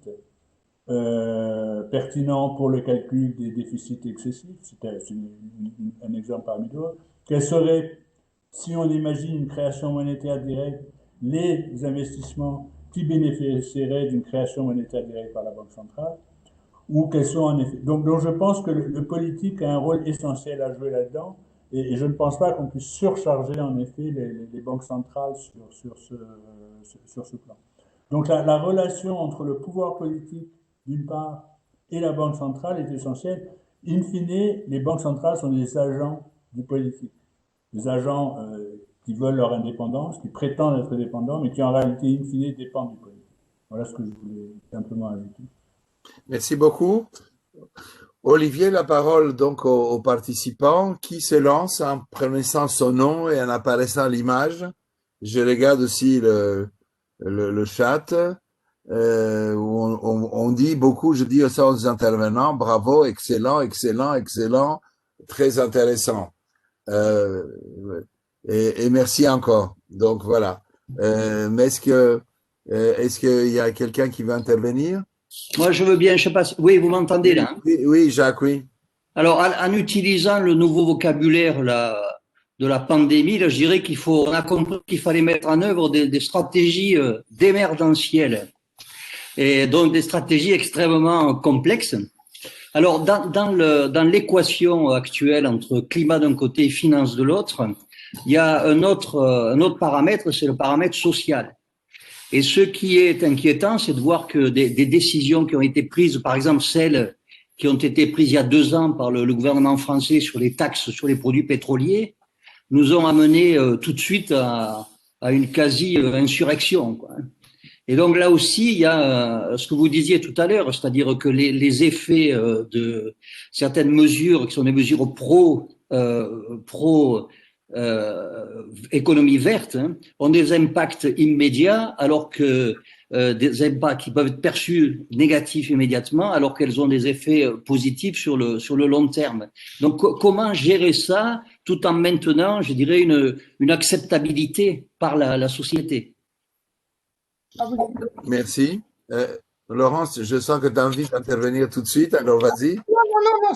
pertinents pour le calcul des déficits excessifs? C'est un exemple parmi d'autres. Quels seraient si on imagine une création monétaire directe, les investissements qui bénéficieraient d'une création monétaire directe par la Banque centrale, ou quels sont en effet. Donc je pense que le politique a un rôle essentiel à jouer là-dedans, et je ne pense pas qu'on puisse surcharger en effet les banques centrales sur ce plan. Donc la relation entre le pouvoir politique, d'une part, et la Banque centrale est essentielle. In fine, les banques centrales sont des agents du politique, des agents qui veulent leur indépendance, qui prétendent être indépendants, mais qui en réalité, in fine, dépendent du politique. Voilà ce que je voulais simplement ajouter. Merci beaucoup. Olivier, la parole donc aux participants qui se lancent en prononçant son nom et en apparaissant l'image. Je regarde aussi le chat. On dit beaucoup, je dis aux intervenants, bravo, excellent, excellent, excellent, très intéressant. Et merci encore. Donc voilà. Mais est-ce qu'il y a quelqu'un qui veut intervenir? Moi, je veux bien, je sais pas si... Oui, vous m'entendez là, hein? Oui, Jacques, oui. Alors, en utilisant le nouveau vocabulaire de la pandémie, là, je dirais on a compris qu'il fallait mettre en œuvre des stratégies d'émergentielles, et donc des stratégies extrêmement complexes. Alors, dans l'équation actuelle entre climat d'un côté et finance de l'autre, il y a un autre paramètre, c'est le paramètre social. Et ce qui est inquiétant, c'est de voir que des décisions qui ont été prises, par exemple celles qui ont été prises il y a 2 ans par le gouvernement français sur les taxes sur les produits pétroliers, nous ont amené tout de suite à une quasi-insurrection, quoi. Et donc là aussi, il y a ce que vous disiez tout à l'heure, c'est-à-dire que les effets de certaines mesures qui sont des mesures pro économie verte, hein, ont des impacts immédiats, alors que des impacts qui peuvent être perçus négatifs immédiatement, alors qu'elles ont des effets positifs sur le long terme. Donc comment gérer ça tout en maintenant, je dirais, une acceptabilité par la société? Merci. Laurence, je sens que tu as envie d'intervenir tout de suite, alors vas-y. Non.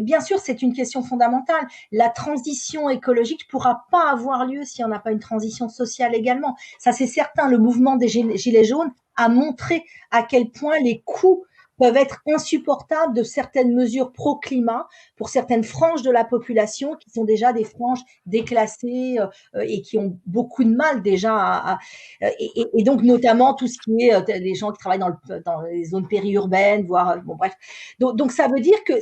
Bien sûr, c'est une question fondamentale. La transition écologique ne pourra pas avoir lieu si on n'a pas une transition sociale également. Ça, c'est certain. Le mouvement des Gilets jaunes a montré à quel point les coûts peuvent être insupportables de certaines mesures pro-climat pour certaines franges de la population qui sont déjà des franges déclassées et qui ont beaucoup de mal déjà et donc notamment tout ce qui est les gens qui travaillent dans les zones périurbaines, voire bon bref. Donc ça veut dire que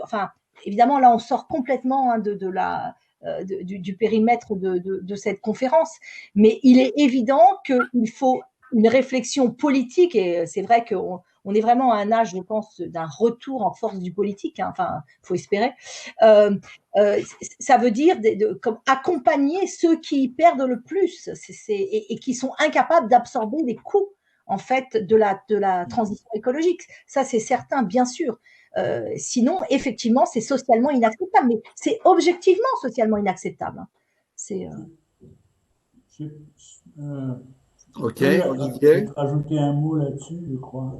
enfin évidemment là on sort complètement du périmètre de cette conférence, mais il est évident qu'il faut une réflexion politique, et c'est vrai qu'on est vraiment à un âge, je pense, d'un retour en force du politique, hein, enfin, faut espérer. Ça veut dire comme accompagner ceux qui perdent le plus et qui sont incapables d'absorber les coûts, en fait, de la transition écologique. Ça, c'est certain, bien sûr. Sinon, effectivement, c'est socialement inacceptable, mais c'est objectivement socialement inacceptable. C'est Ok, Olivier. Rajouter un mot là-dessus, je crois.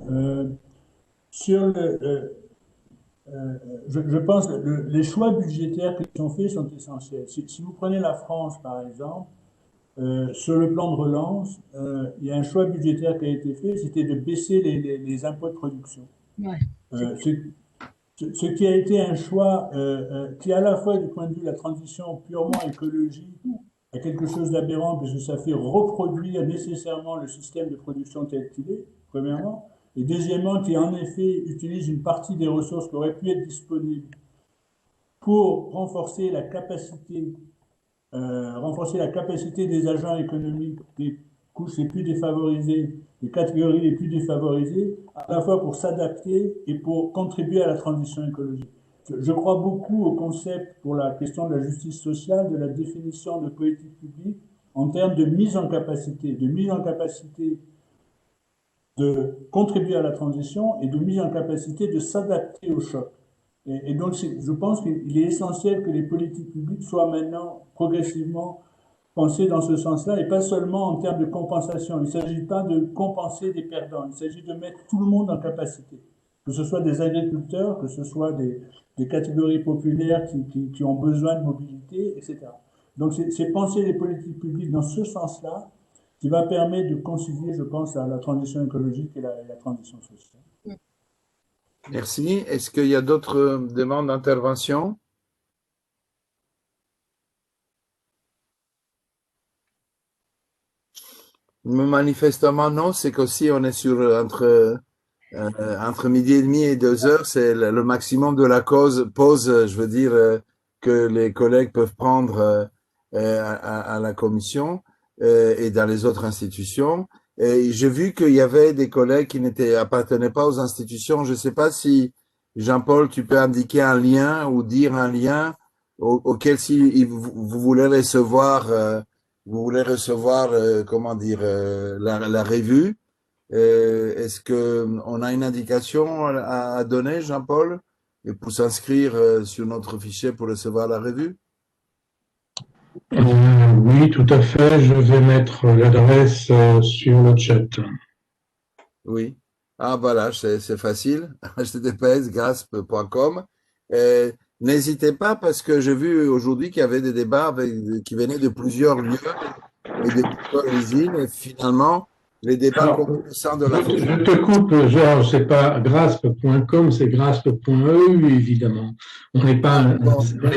Je pense que les choix budgétaires qui sont faits sont essentiels. Si vous prenez la France, par exemple, sur le plan de relance, il y a un choix budgétaire qui a été fait, c'était de baisser les impôts de production. Ouais. Ce qui a été un choix qui, à la fois du point de vue de la transition purement écologique, a quelque chose d'aberrant parce que ça fait reproduire nécessairement le système de production tel qu'il est, premièrement, et deuxièmement, qui en effet utilise une partie des ressources qui auraient pu être disponibles pour renforcer la capacité des agents économiques des couches les plus défavorisées, des catégories les plus défavorisées, à la fois pour s'adapter et pour contribuer à la transition écologique. Je crois beaucoup au concept pour la question de la justice sociale, de la définition de politique publique en termes de mise en capacité de contribuer à la transition et de mise en capacité de s'adapter au choc. Et donc, je pense qu'il est essentiel que les politiques publiques soient maintenant progressivement pensées dans ce sens-là et pas seulement en termes de compensation. Il ne s'agit pas de compenser des perdants, il s'agit de mettre tout le monde en capacité. Que ce soit des agriculteurs, que ce soit des catégories populaires qui ont besoin de mobilité, etc. Donc c'est penser les politiques publiques dans ce sens-là qui va permettre de concilier, je pense, la transition écologique et la transition sociale. Merci. Est-ce qu'il y a d'autres demandes d'intervention? Manifestement, non. C'est qu'aussi, on est sur entre midi et demi et 2 heures. C'est le maximum de la pause, je veux dire, que les collègues peuvent prendre à la commission et dans les autres institutions. Et j'ai vu qu'il y avait des collègues qui appartenaient pas aux institutions. Je ne sais pas si, Jean-Paul, tu peux indiquer un lien ou dire un lien auquel si vous voulez recevoir, comment dire, la revue. Est-ce qu'on a une indication à donner, Jean-Paul, et pour s'inscrire sur notre fichier pour recevoir la revue? Oui, tout à fait. Je vais mettre l'adresse sur le chat. Oui. Ah, voilà, c'est facile. https://grasp.com. N'hésitez pas parce que j'ai vu aujourd'hui qu'il y avait des débats qui venaient de plusieurs lieux et de plusieurs origines. Et finalement, les débats concernant de la Je te coupe, Georges, c'est pas grasp.com, c'est grasp.eu, évidemment. On n'est pas,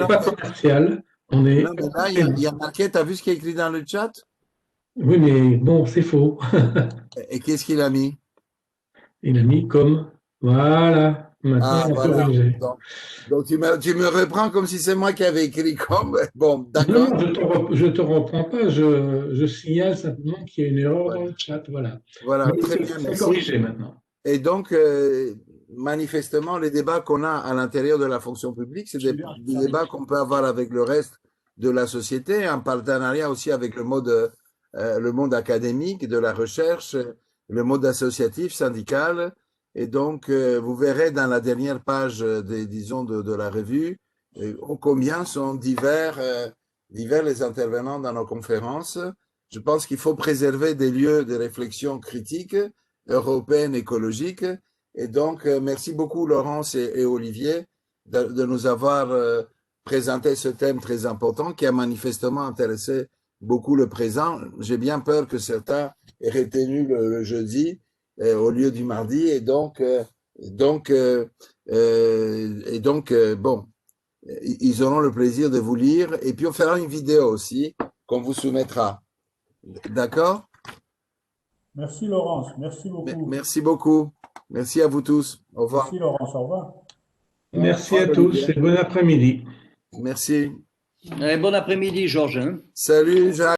pas commercial. On est... Non, mais là, il y a marqué, tu as vu ce qui est écrit dans le chat? Oui, mais bon, c'est faux. Et qu'est-ce qu'il a mis? Il a mis comme, voilà, maintenant il a corrigé. Donc tu me reprends comme si c'est moi qui avais écrit comme. Bon, d'accord. Non, je te reprends pas, je signale simplement qu'il y a une erreur dans le chat, voilà. Voilà, très bien, c'est merci. corrigé maintenant. Et donc, manifestement, les débats qu'on a à l'intérieur de la fonction publique, c'est des débats qu'on peut avoir avec le reste de la société, en partenariat aussi avec le monde académique, de la recherche, le monde associatif, syndical. Et donc, vous verrez dans la dernière page, disons, de la revue, combien sont divers les intervenants dans nos conférences. Je pense qu'il faut préserver des lieux de réflexion critique, européenne, écologique. Et donc, merci beaucoup, Laurence et Olivier, de nous avoir présenté ce thème très important qui a manifestement intéressé beaucoup le présent. J'ai bien peur que certains aient retenu le jeudi au lieu du mardi. Et donc, bon, ils auront le plaisir de vous lire. Et puis, on fera une vidéo aussi qu'on vous soumettra. D'accord? Merci, Laurence. Merci beaucoup. Merci beaucoup. Merci à vous tous. Au revoir. Merci, Laurence. Au revoir. Merci à tous et bon après-midi. Merci. Bon après-midi, Georges. Salut, Jacques.